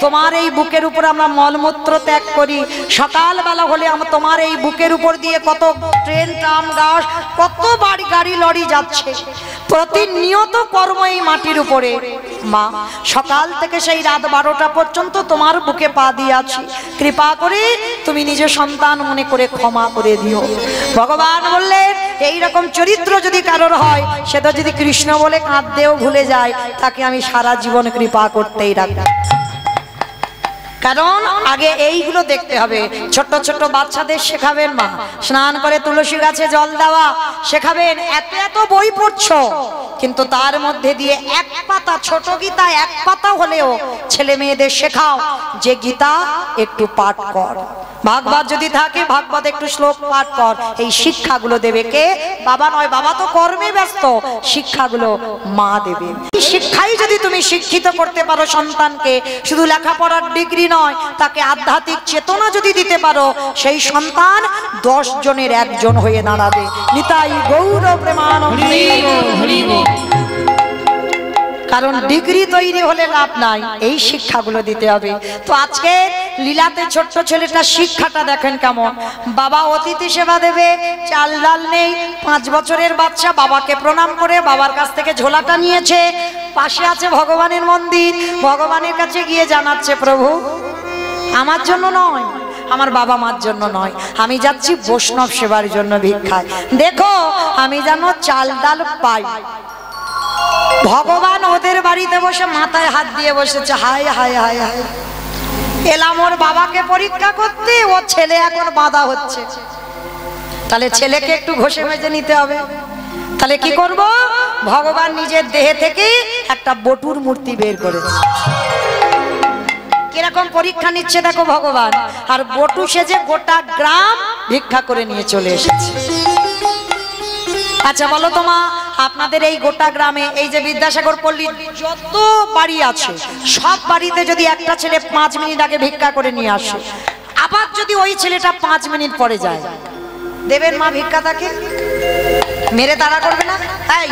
তোমার এই বুকের উপর আমরা মলমূত্র ত্যাগ করি। সকালবেলা হলে তোমার এই বুকের উপর দিয়ে কত ট্রেন ট্রাম গাছ, কত বাড়ি গাড়ি লরি যাচ্ছে, প্রতিনিয়ত কর্ম এই মাটির উপরে। মা সকাল থেকে সেই রাত 12টা পর্যন্ত তোমার বুকে পা দিয়ে আছি, কৃপা করে তুমি নিজের সন্তান মনে করে ক্ষমা করে দিও। ভগবান বললেন, এইরকম চরিত্র যদি কারোর হয়, সেটা যদি কৃষ্ণ বলে কাঁদতেও ভুলে যায়, তাকে আমি সারা জীবন কৃপা করতেই রাখবো। কারণ আগে এইগুলো দেখতে হবে। ছোট ছোট বাচ্চাদের শেখাবেন মা, স্নান করে তুলসী গাছে জল দেওয়া শেখাবেন। এত এত বই পড়ছো, কিন্তু তার মধ্যে দিয়ে এক পাতা, ছোট গীতা এক পাতা হলেও ছেলে মেয়েদের শেখাও যে গীতা একটু পাঠ কর, ভাগবত যদি থাকে ভাগবত একটু শ্লোক পাঠ কর। এই শিক্ষাগুলো দেবে কে? বাবা নয়, বাবা তো কর্মে ব্যস্ত, শিক্ষাগুলো মা দেবে। এই শিক্ষাই যদি তুমি শিক্ষিত করতে পারো সন্তানকে, শুধু লেখাপড়ার ডিগ্রি নয়, তাকে আধ্যাত্মিক চেতনা যদি দিতে পারো, সেই সন্তান 10 জনের একজন হয়ে দাঁড়াবে। নিতাই গৌর প্রেমানন্দে। কারণ ডিগ্রি তৈরি হলে লাভ নাই, এই শিক্ষাগুলো দিতে হবে। তো আজকে লীলাতে ছোট্ট ছেলেটা শিক্ষাটা দেখেন কেমন। বাবা অতিথি সেবা দেবে, চাল ডাল নেই, 5 বছরের বাচ্চা বাবাকে প্রণাম করে বাবার কাছ থেকে ঝোলাটা নিয়েছে। পাশে আছে ভগবানের মন্দির, ভগবানের কাছে গিয়ে জানাচ্ছে, প্রভু আমার জন্য নয়, আমার বাবা মার জন্য নয়, আমি যাচ্ছি বৈষ্ণব সেবার জন্য ভিক্ষায়। দেখো আমি যেন চাল ডাল পাই। ভগবান ওদের বাড়িতে বসে মাথায় হাত দিয়ে বসেছে, হায় হায় হায় হায়, এলাম ওর বাবাকে পরীক্ষা করতে, ওর ছেলে এখন বাধা হচ্ছে, তাহলে ছেলেকে একটু ঘষে মেজে নিতে হবে। তাহলে কি করব? ভগবান নিজের দেহে থেকে একটা বটুর মূর্তি বের করেছে। কিরকম পরীক্ষা নিচ্ছে দেখো ভগবান। আর বটু সেজে গোটা গ্রাম ভিক্ষা করে নিয়ে চলে এসেছে। আচ্ছা বলো তো মা, আপনাদের এই গোটা গ্রামে এই যে বিদ্যাসাগর পল্লীর যত বাড়ি আছে, সব বাড়িতে যদি একটা ছেলে 5 মিনিট আগে ভিক্ষা করে নিয়ে আসে, আবার যদি ওই ছেলেটা 5 মিনিট পরে যায়, দেবেন মা ভিক্ষা তাকে? মেরে তাড়া করবে না? তাই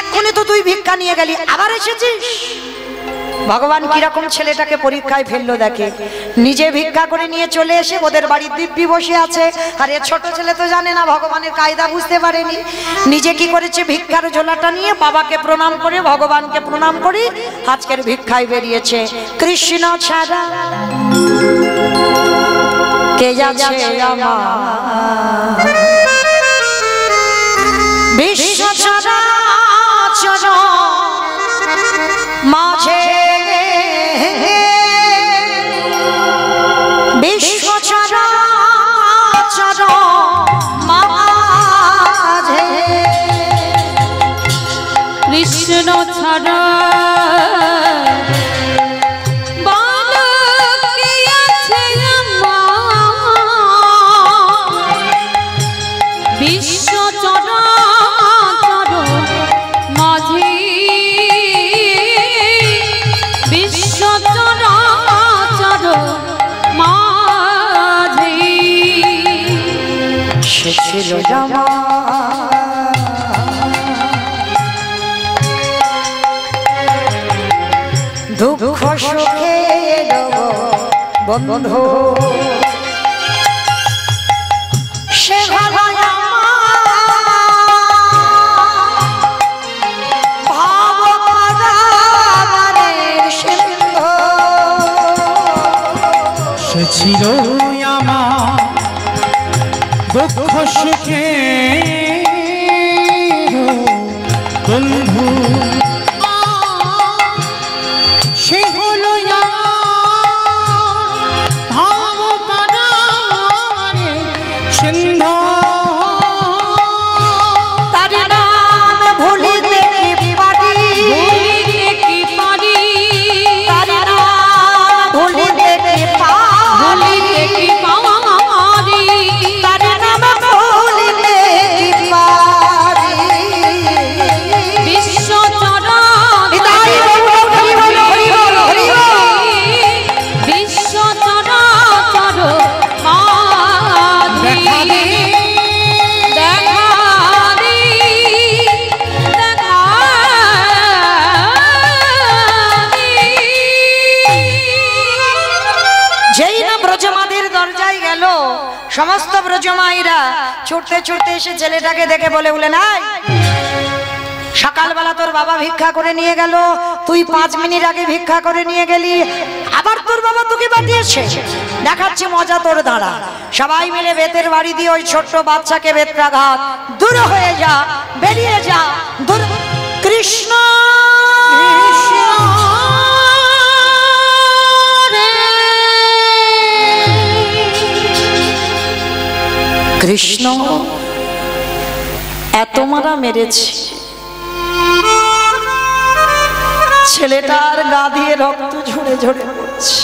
এক্ষুনি তো তুই ভিক্ষা নিয়ে গেলি, আবার এসেছিস। ভগবান কিরকম ছেলেটাকে পরীক্ষায় ফেললো দেখে। নিজে ভিক্ষা করে নিয়ে চলে এসে ওদের বাড়ির দিব্যি বসে আছে। আর এ ছোট ছেলে তো জানে না, ভগবানের কায়দা বুঝতে পারেনি। নিজে কি করেছে, ভিক্ষার ঝোলাটা নিয়ে বাবাকে প্রণাম করে, ভগবানকে প্রণাম করে আজকের ভিক্ষায় বেরিয়েছে। কৃষ্ণ ছাড়া কে যাচ্ছে আমার, বিশ্ব চরাচর মাঝে, বিশ্ব চরাচর মাঝে, কৃষ্ণ ছাড়া ছিল জামা দুঃখ সুখে বন্ধু, সে ছিল আমার দুঃখ সুখে বন্ধু, সে হলো সিন্ধু, তার নাম ভুলিতে কি পারি, তার নাম ভুলিতে কি পারি, তার নাম ভুলিতে কি পারি, বিশ্ব বিশ্ব চরাচর মাঝে, দেখা দি দেখা দি। যেই না ব্রজমাদের দরজায় গেল, সমস্ত ব্রজমাইরা ছুটতে ছুটতে এসে ছেলেটাকে দেখে বলে নাই, সকালবেলা তোর বাবা ভিক্ষা করে নিয়ে গেল, তুই 5 মিনিট আগে ভিক্ষা করে নিয়ে গেলি, আবার তোর বাবা তোকে পাঠিয়েছে, দেখাচ্ছে মজা তোর দাঁড়া। সবাই মিলে বেতের বাড়ি দিয়ে ওই ছোট্ট বাচ্চাকে বেত্রাঘাত, দূর হয়ে যা, বেরিয়ে যা, দূর। কৃষ্ণ কৃষ্ণ এত মারা মেরেছে, ছেলেটার গা দিয়ে রক্ত ঝরে ঝরে পড়ছে।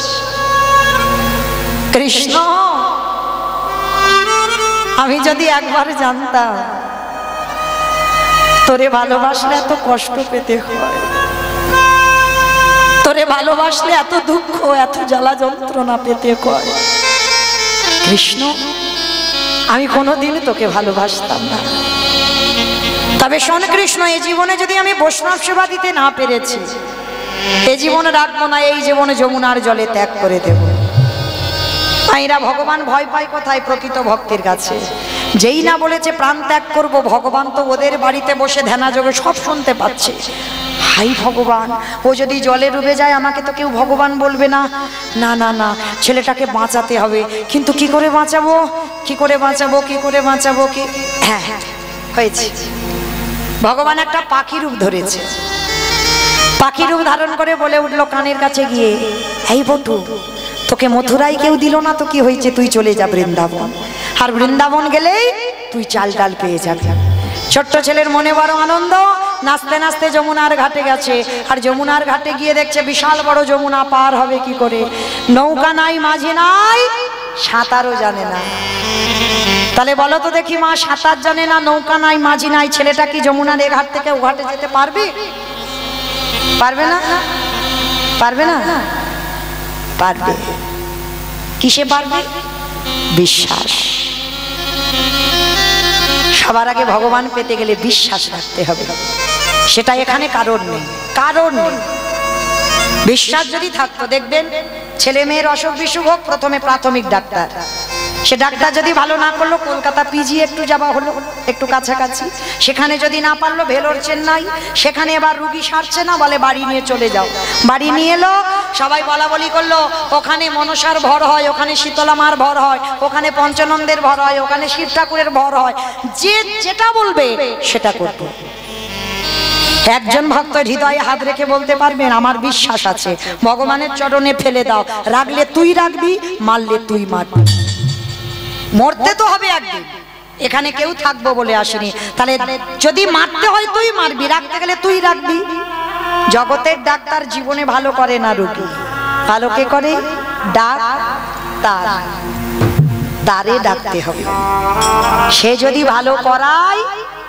কৃষ্ণ, আমি যদি একবার জানতাম তোরে ভালোবাসলে এত কষ্ট পেতে হয়, তোরে ভালোবাসলে এত দুঃখ এত জ্বালা যন্ত্রণা পেতে হয়, কৃষ্ণ আমি কোনোদিন তোকে ভালোবাসতাম না। তবে শোন কৃষ্ণ, এই জীবনে যদি আমি বৈষ্ণব সেবা দিতে না পেরেছি, এই জীবনে রাখবো না, এই জীবনে যমুনার জলে ত্যাগ করে দেব। মায়েরা ভগবান ভয় পায় কোথায়? প্রকৃত ভক্তের কাছে। যেই না বলেছে প্রাণ ত্যাগ করব, ভগবান তো ওদের বাড়িতে বসে ধ্যানাযোগে সব শুনতে পাচ্ছে। হাই ভগবান, ও যদি জলে ডুবে যায় আমাকে তো কেউ ভগবান বলবে না। না না না, ছেলেটাকে বাঁচাতে হবে, কিন্তু কি করে বাঁচাবো, কি করে বাঁচাবো, কি করে বাঁচাবো, কি? হ্যাঁ হ্যাঁ হয়েছে, ভগবান একটা পাখি রূপ ধরেছে। পাখি রূপ ধারণ করে বলে উঠলো কানের কাছে গিয়ে, এই বটু, তোকে মথুরায় কেউ দিল না তো কি হয়েছে, তুই চলে যা বৃন্দাবন, আর বৃন্দাবন গেলেই তুই চাল ডাল পেয়ে যাবি। ছোট্ট ছেলের মনে বড় আনন্দ, নাচতে নাচতে যমুনার ঘাটে গেছে। আর যমুনার ঘাটে গিয়ে দেখছে বিশাল বড় যমুনা, পার হবে কি করে, নৌকা নাই, মাঝি নাই, সাঁতারও জানে না। তাহলে বলো তো দেখি মা, সাঁতার জানে না, নৌকা নাই, মাঝি নাই, ছেলেটা কি যমুনার এ ঘাট থেকে ও ঘাটে যেতে পারবে? পারবে না, পারবে না, পারবে। কিসে পারবে? বিশ্বাস। সবার আগে ভগবান পেতে গেলে বিশ্বাস রাখতে হবে, সেটা এখানে কারণ নেই, কারণ নেই। বিশ্বাস যদি থাকতো, দেখবেন ছেলে মেয়ের অসুখ বিসুখ হোক, প্রথমে প্রাথমিক ডাক্তার, সে ডাক্তার যদি ভালো না করলো কলকাতা পিজি একটু যাওয়া হলো, একটু কাছাকাছি, সেখানে যদি না পারলো ভেলোর চেন্নাই, সেখানে এবার রুগী সারছে না, বলে বাড়ি নিয়ে চলে যাও। বাড়ি নিয়ে এলো, সবাই বলা বলি করলো, ওখানে মনসার ভর হয়, ওখানে শীতলা মার ভর হয়, ওখানে পঞ্চনন্দের ভর হয়, ওখানে শিব ঠাকুরের ভর হয়, যে যেটা বলবে সেটা করবে। একজন ভক্ত হৃদয়ে হাত রেখে বলতে পারবেন, আমার বিশ্বাস আছে, ভগবানের চরণে ফেলে দাও, রাখলে তুই রাখবি, মারলে তুই মারবি, মরতে তো হবে একদিন, এখানে কেউ থাকবো বলে আসেনি। তাহলে যদি মারতে হয় তুই মারবি, রাখতে গেলে তুই রাখবি। জগতের ডাক্তার জীবনে ভালো করে না রোগী, ভালো কে করে? ডাক্তার, তারে ডাকতে হবে। সে যদি ভালো করায়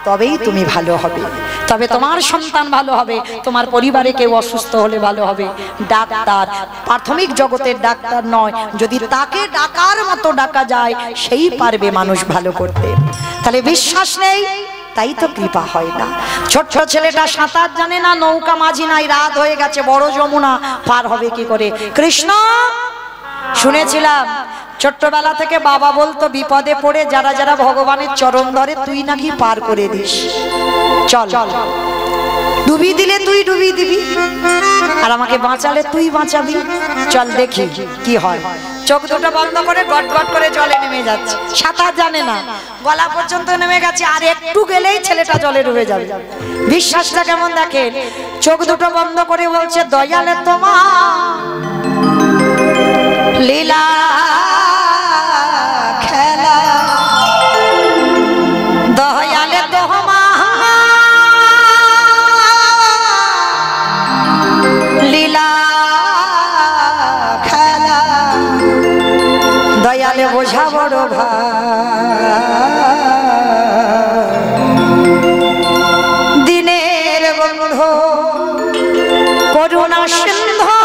তবেই তুমি ভালো হবে, তবে তোমার সন্তান ভালো হবে, তোমার পরিবারে কেউ অসুস্থ হলে ভালো হবে। ডাক্তার প্রাথমিক জগতের ডাক্তার নয়, যদি তাকে ডাকার মতো ডাকা যায় সেই পারবে মানুষ ভালো করতে। তাহলে বিশ্বাস নেই, তাই তো কৃপা হয় না। ছোট্ট ছেলেটা সাঁতার জানে না, নৌকা মাঝি নাই, রাত হয়ে গেছে, বড় যমুনা, পার হবে কি করে? কৃষ্ণ শুনেছিলাম ছোট্টবেলা থেকে বাবা বলতো, বিপদে পড়ে যারা যারা ভগবানের চরণ ধরে তুই নাকি পার করে দিস, চল ডুবি দিলে তুই ডুবি দিবি, আর আমাকে বাঁচালে তুই বাঁচাবি, চল দেখি কি হয়। চোখ দুটো বন্ধ করে গট গট করে জলে নেমে যাচ্ছে, সাঁতার জানে না, গলা পর্যন্ত নেমে গেছে, আর একটু গেলেই ছেলেটা জলে ডুবে যাবে। বিশ্বাসটা কেমন দেখেন, চোখ দুটো বন্ধ করে বলছে, দয়ালে তোমার লীলা খেলা, দয়ালে তোমার লীলা খেলা, দয়ালে বোঝা বড় ভাই, দিনের বন্ধু করুণা সিন্ধু,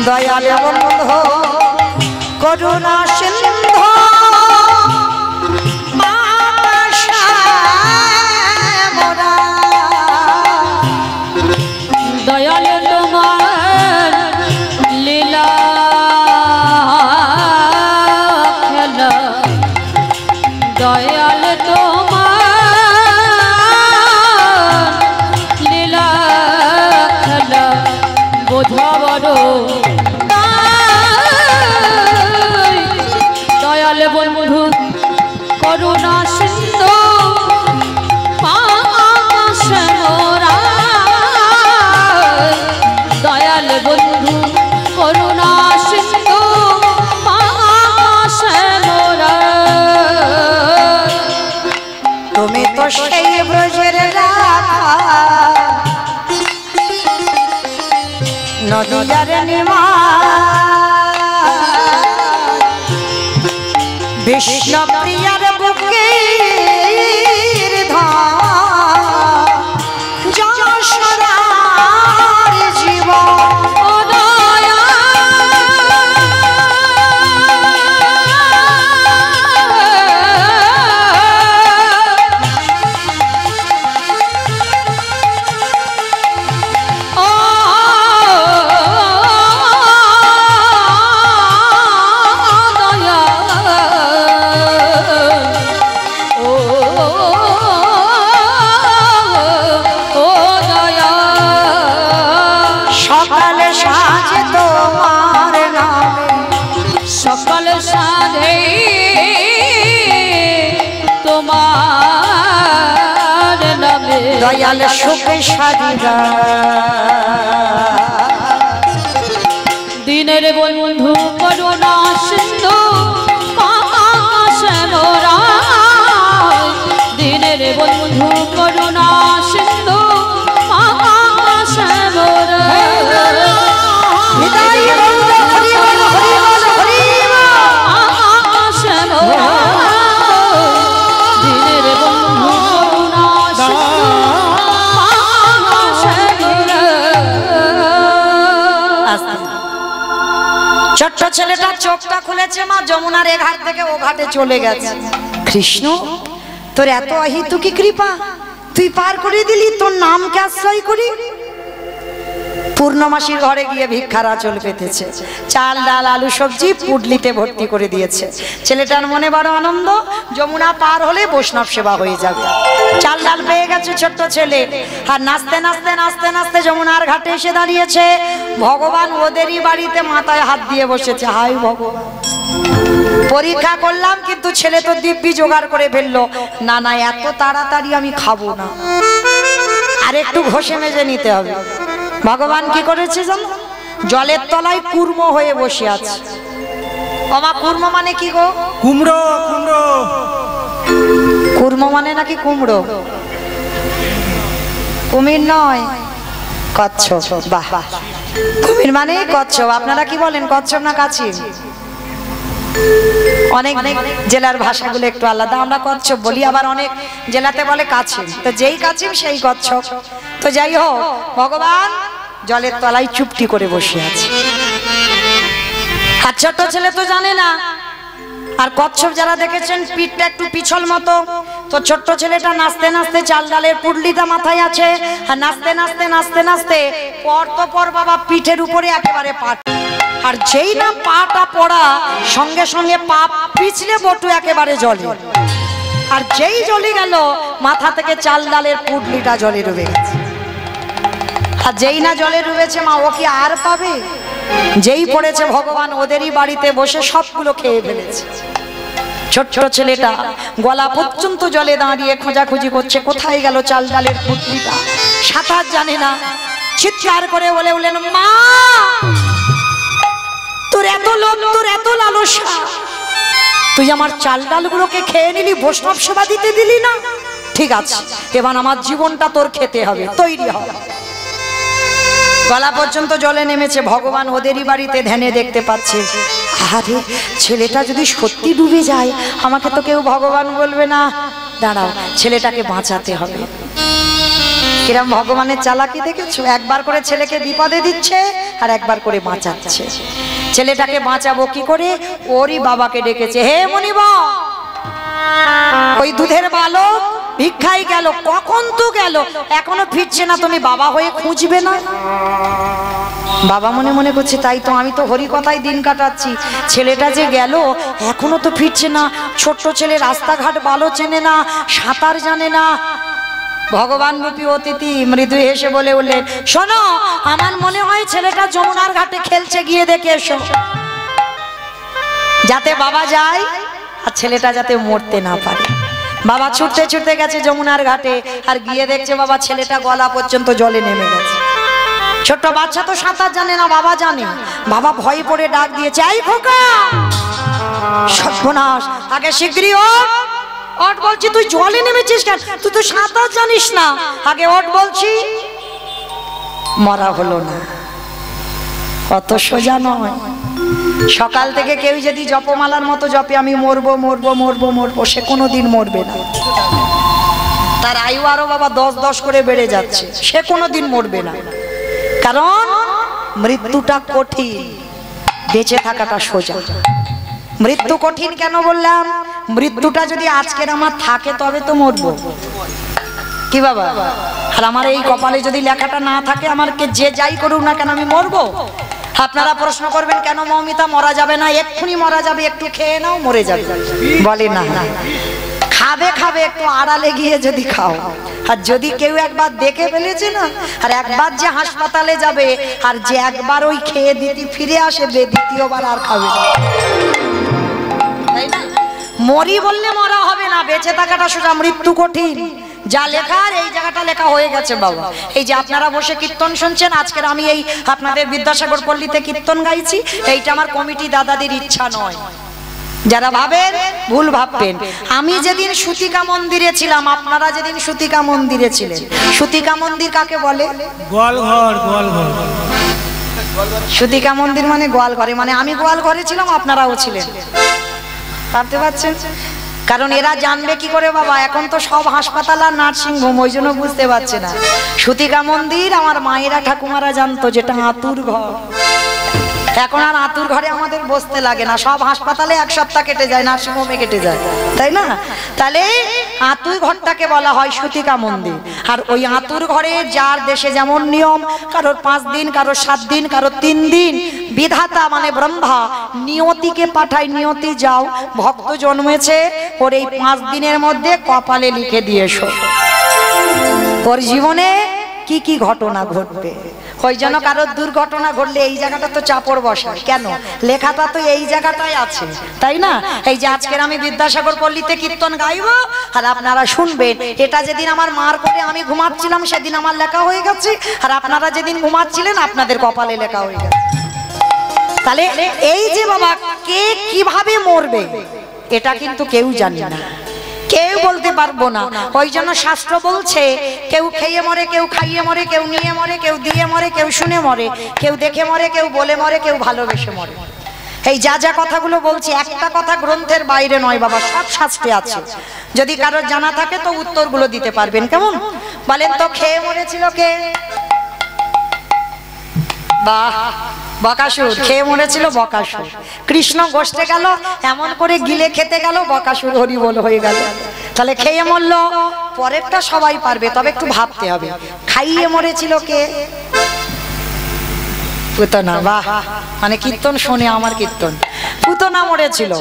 দয়ালে বন্ধু করুণা সিন্ধু, দয়ালে তোমার লীলা খেলা, দয়ালে তোমার লীলা খেলা, বোঝা বড়, দয়ালে বন্ধু করুণা সিন্ধু, পাশে মোরা, দয়ালে বন্ধু করুণা সিন্ধু, পাশে মোরা। তুমি তো সেই ব্রজের রাখা, নদীর নিমা, বিষ্ণু প্রিয়ার বুকের ধাম, যশোদার জীবন, ও দয়া দয়াল সুখে সারিরা দিনের বন্ধু করুণা সিন্ধু শ্যামরা দিনের বন্ধু করুণা সিন্ধু শ্যামরা ছোট্ট ছেলেটা চোখটা খুলেছে, মা যমুনার এ ঘাট থেকে ও ঘাটে চলে গেছে। কৃষ্ণ, তোর এত অহিতুকি কৃপা, তুই পার করে দিলি, তোর নামকে আশ্রয় করি। পূর্ণমাসীর ঘরে গিয়ে ভিক্ষার আঁচল পেতেছে, চাল ডাল আলু সবজি পুডলিতে ভর্তি করে দিয়েছে। ছেলেটার মনে বড় আনন্দ, যমুনা পার হলে বৈষ্ণব সেবা হয়ে যাবে। চাল ডাল পেয়ে গেছে ছোট্ট ছেলে, আর নাচতে নাচতে নাচতে নাচতে যমুনার ঘাটে এসে দাঁড়িয়েছে। ভগবান ওদেরই বাড়িতে মাথায় হাত দিয়ে বসেছে। হাই ভগবান, পরীক্ষা করলাম কিন্তু ছেলে তো দিব্যি জোগাড় করে ফেললো। না না, এত তাড়াতাড়ি আমি খাবো না, আর একটু ঘষে মেজে নিতে হবে। ভগবান কি করেছে জানো? জলের তলায় কুর্ম হয়ে বসে আছে। ওমা, কুর্ম মানে কি গো? কুমড়ো। কুমড়ো কুর্ম মানে নাকি কুমড়ো? কুমির নয়, কচ্ছপ। বাহ, কুমির মানে কচ্ছপ। আপনারা কি বলেন, কচ্ছপ না কাছিম? অনেক জেলার ভাষাগুলো একটু আলাদা। আমরা কচ্ছপ বলি, আবার অনেক জেলাতে বলে কাছিম। তো যেই কাছিম সেই কচ্ছপ। তো যাই হোক, ভগবান জলের তলায় চুপটি করে বসে আছে। আর ছোট ছেলে তো জানে না। আর কচ্ছপ যারা দেখেছেন পিঠটা একটু পিছল মতো। তো ছোট্ট ছেলেটা নাচতে নাচতে চাল ডালের পুডলিটা মাথায় আছে, আর নাচতে নাচতে নাচতে নাচতে পর তো পর বাবা পিঠের উপরে একেবারে পাট। আর যেই না পাটা পড়া, সঙ্গে সঙ্গে পা পিছলে বটু একেবারে জলে। আর যেই জলে গেল, মাথা থেকে চাল ডালের পুডলিটা জলে ডুবে গেছে। আর যেই না জলে ডুবেছে, মা ও কি আর পাবে? যেই পড়েছে, ভগবান ওদেরই বাড়িতে বসে সবগুলো খেয়ে ফেলেছে। ছোট্ট ছেলেটা গলা পর্যন্ত জলে দাঁড়িয়ে খোঁজাখুঁজি করছে, কোথায় গেল চাল ডালের পুডলিটা। সাঁতার জানে না, চিৎকার করে বলে বললেন, মা তোর এত লোভ, তোর এত লালসা, তুই আমার চাল ডালগুলোকে খেয়ে নিলি, বৈষ্ণব সেবা দিতে দিলি না। ঠিক আছে, এবার আমার জীবনটা তোর খেতে হবে, তৈরি হ। গলা পর্যন্ত জলে নেমেছে। ভগবান ওদেরই বাড়িতে ধ্যানে দেখতে পাচ্ছে। আরে ছেলেটা যদি সত্যি ডুবে যায়, আমাকে তো কেউ ভগবান বলবে না। দাঁড়াও, ছেলেটাকে বাঁচাতে হবে। কিরম ভগবানের চালাকি দেখেছো? একবার করে ছেলেকে বিপদে দিচ্ছে, আর একবার করে বাঁচাচ্ছে। ছেলেটাকে বাঁচাবো কি করে? ওরই বাবাকে ডেকেছে। হে মনিব, ওই দুধের বালক ভিক্ষাই গেল, কখন তো গেল, এখনো ফিরছে না, তুমি বাবা হয়ে খুঁজবে না? বাবা মনে মনে করছে, তাই তো, আমি তো হরি কথাই দিন কাটাচ্ছি। ছেলেটা যে গেল, এখনো তো ফিরছে না। ছোট্ট ছেলে রাস্তাঘাট ভালো চেনে না, সাঁতার জানে না। ভগবান রূপী অতিথি মৃদু হেসে বলে উঠলেন, শোনো, আমার মনে হয় ছেলেটা যমুনার ঘাটে খেলছে, গিয়ে দেখে এসো। যাতে বাবা যায় আর ছেলেটা যাতে মরতে না পারে। বাবা ছুটতে ছুটতে গেছে যমুনার ঘাটে, আর গিয়ে দেখছে বাবা ছেলেটা গলা পর্যন্ত জলে নেমে গেছে। ছোট্ট বাচ্চা তো সাঁতার জানে না, বাবা জানে। বাবা ভয়ে পড়ে ডাক দিয়েছে, এই খোকা, সর্বনাশ, আগে শিগগিরই ওঠ, ওঠ বলছি, তুই জলে নেমেছিস কেন? তুই তো সাঁতার জানিস না, আগে ওঠ বলছি। মরা হলো না, অত সোজা নয়। সকাল থেকে কেউ যদি জপমালার মতো জপে, আমি মরবো মরবো মরবো মরবো, সে কোনোদিন মরবে না। তার আয়ু আরো বাবা 10 করে বেড়ে যাচ্ছে, সে কোনোদিন মরবে না। কারণ মৃত্যুটা কঠিন, বেঁচে থাকাটা সোজা। মৃত্যু কঠিন কেন বললাম? মৃত্যুটা যদি আজকের আমার থাকে তবে তো মরবো, কি বাবা? আর আমার এই কপালে যদি লেখাটা না থাকে, আমাকে যে যাই করুক না কেন, আমি মরবো। আপনারা প্রশ্ন করবেন, কেন মৌমিতা মরা যাবে না? এক্ষুনি মরা যাবে, একটু খেয়ে নাও, মরে যাবে। বলে না, খাবে খাবে, একটু আড়ালে গিয়ে যদি খাও। আর যদি কেউ একবার দেখে ফেলেছে না, আর একবার যে হাসপাতালে যাবে, আর যে একবার ওই খেয়ে দিতে ফিরে আসবে, দ্বিতীয়বার আর খাবে না। মরি বললে মরা হবে না, বেঁচে থাকাটা সোজা, মৃত্যু কঠিন। যা লেখার এই জায়গাটা লেখা হয়ে গেছে বাবা। এই যে আপনারা বসে কীর্তন শুনছেন, আজকের আমি এই আপনাদের বিদ্যাসাগর পল্লীতে কীর্তন গাইছি, এইটা আমার কমিটি দাদাদের ইচ্ছা নয়। যারা ভাবেন ভুল ভাববেন। আমি যেদিন সুতিকা মন্দিরে ছিলাম, আপনারা যেদিন সুতিকা মন্দিরে ছিলেন, সুতিকা মন্দির কাকে বলে? গোয়ালঘর, গোয়ালঘর। সুতিকা মন্দির মানে গোয়ালঘরে, মানে আমি গোয়ালঘরে ছিলাম, আপনারাও ছিলেন। ভাবতে পারছেন? কারণ এরা জানবে কি করে বাবা, এখন তো সব হাসপাতাল আর নার্সিংহোম, ওই জন্য বুঝতে পারছে না। সুতিকা মন্দির আমার মায়েরা ঠাকুমারা জানতো, যেটা আতুর ঘর। এখন আর আতুর ঘরে আমাদের বসতে লাগে না, সব হাসপাতালে এক সপ্তাহ কেটে যায়, নার্সিংহোমে কেটে যায়, তাই না? তাহলে আতুর ঘরটাকে বলা হয় সুতিকা মন্দির। আর ওই আতুর ঘরে যার দেশে যেমন নিয়ম, কারোর 5 দিন, কারোর 7 দিন, কারোর 3 দিন, বিধাতা মানে ব্রহ্মা নিয়তিকে পাঠায়, নিয়তি যাও, ভক্ত জন্মেছে, ওর এই 5 দিনের মধ্যে কপালে লিখে দিয়েছো ওর জীবনে কি কি ঘটনা ঘটবে। ওই জন্য কারোর দুর্ঘটনা ঘটলে এই জায়গাটা তো চাপড় বসায় কেন, লেখাটা তো এই জায়গাটাই আছে, তাই না? এই যে আজকের আমি বিদ্যাসাগর পল্লীতে কীর্তন গাইবো আর আপনারা শুনবেন, এটা যেদিন আমার মার করে আমি ঘুমাচ্ছিলাম সেদিন আমার লেখা হয়ে গেছে, আর আপনারা যেদিন ঘুমাচ্ছিলেন আপনাদের কপালে লেখা হয়ে গেছে। তাহলে এই যে বাবা কে কিভাবে মরবে এটা কিন্তু কেউ জানে না, কেউ বলতে পারবো না। ওই জন্য শাস্ত্র বলছে, কেউ খেয়ে মরে, কেউ খাইয়ে মরে, কেউ নিয়ে মরে, কেউ দিয়ে মরে, কেউ শুনে মরে, কেউ দেখে মরে, কেউ বলে মরে, কেউ ভালোবেসে মরে। এই যা যা কথাগুলো বলছি একটা কথা গ্রন্থের বাইরে নয় বাবা, সব শাস্ত্রে আছে। যদি কারোর জানা থাকে তো উত্তরগুলো দিতে পারবেন। কেমন বলেন তো? খেয়ে মরেছিল কে? বাহ, বকাসুর খেয়ে মরেছিল, বকাসুর। কৃষ্ণ গোষ্ঠে গেল, এমন করে গিলে খেতে গেল, বকাসুর হরি বল হয়ে গেল। তাহলে খেয়ে মরলো, পরেরটা সবাই পারবে, তবে একটু ভাবতে হবে। খাইয়ে মরেছিল কে? পুতনা। বাহ, মানে কীর্তন শোনে আমার কীর্তন। পুতনা মরেছিল,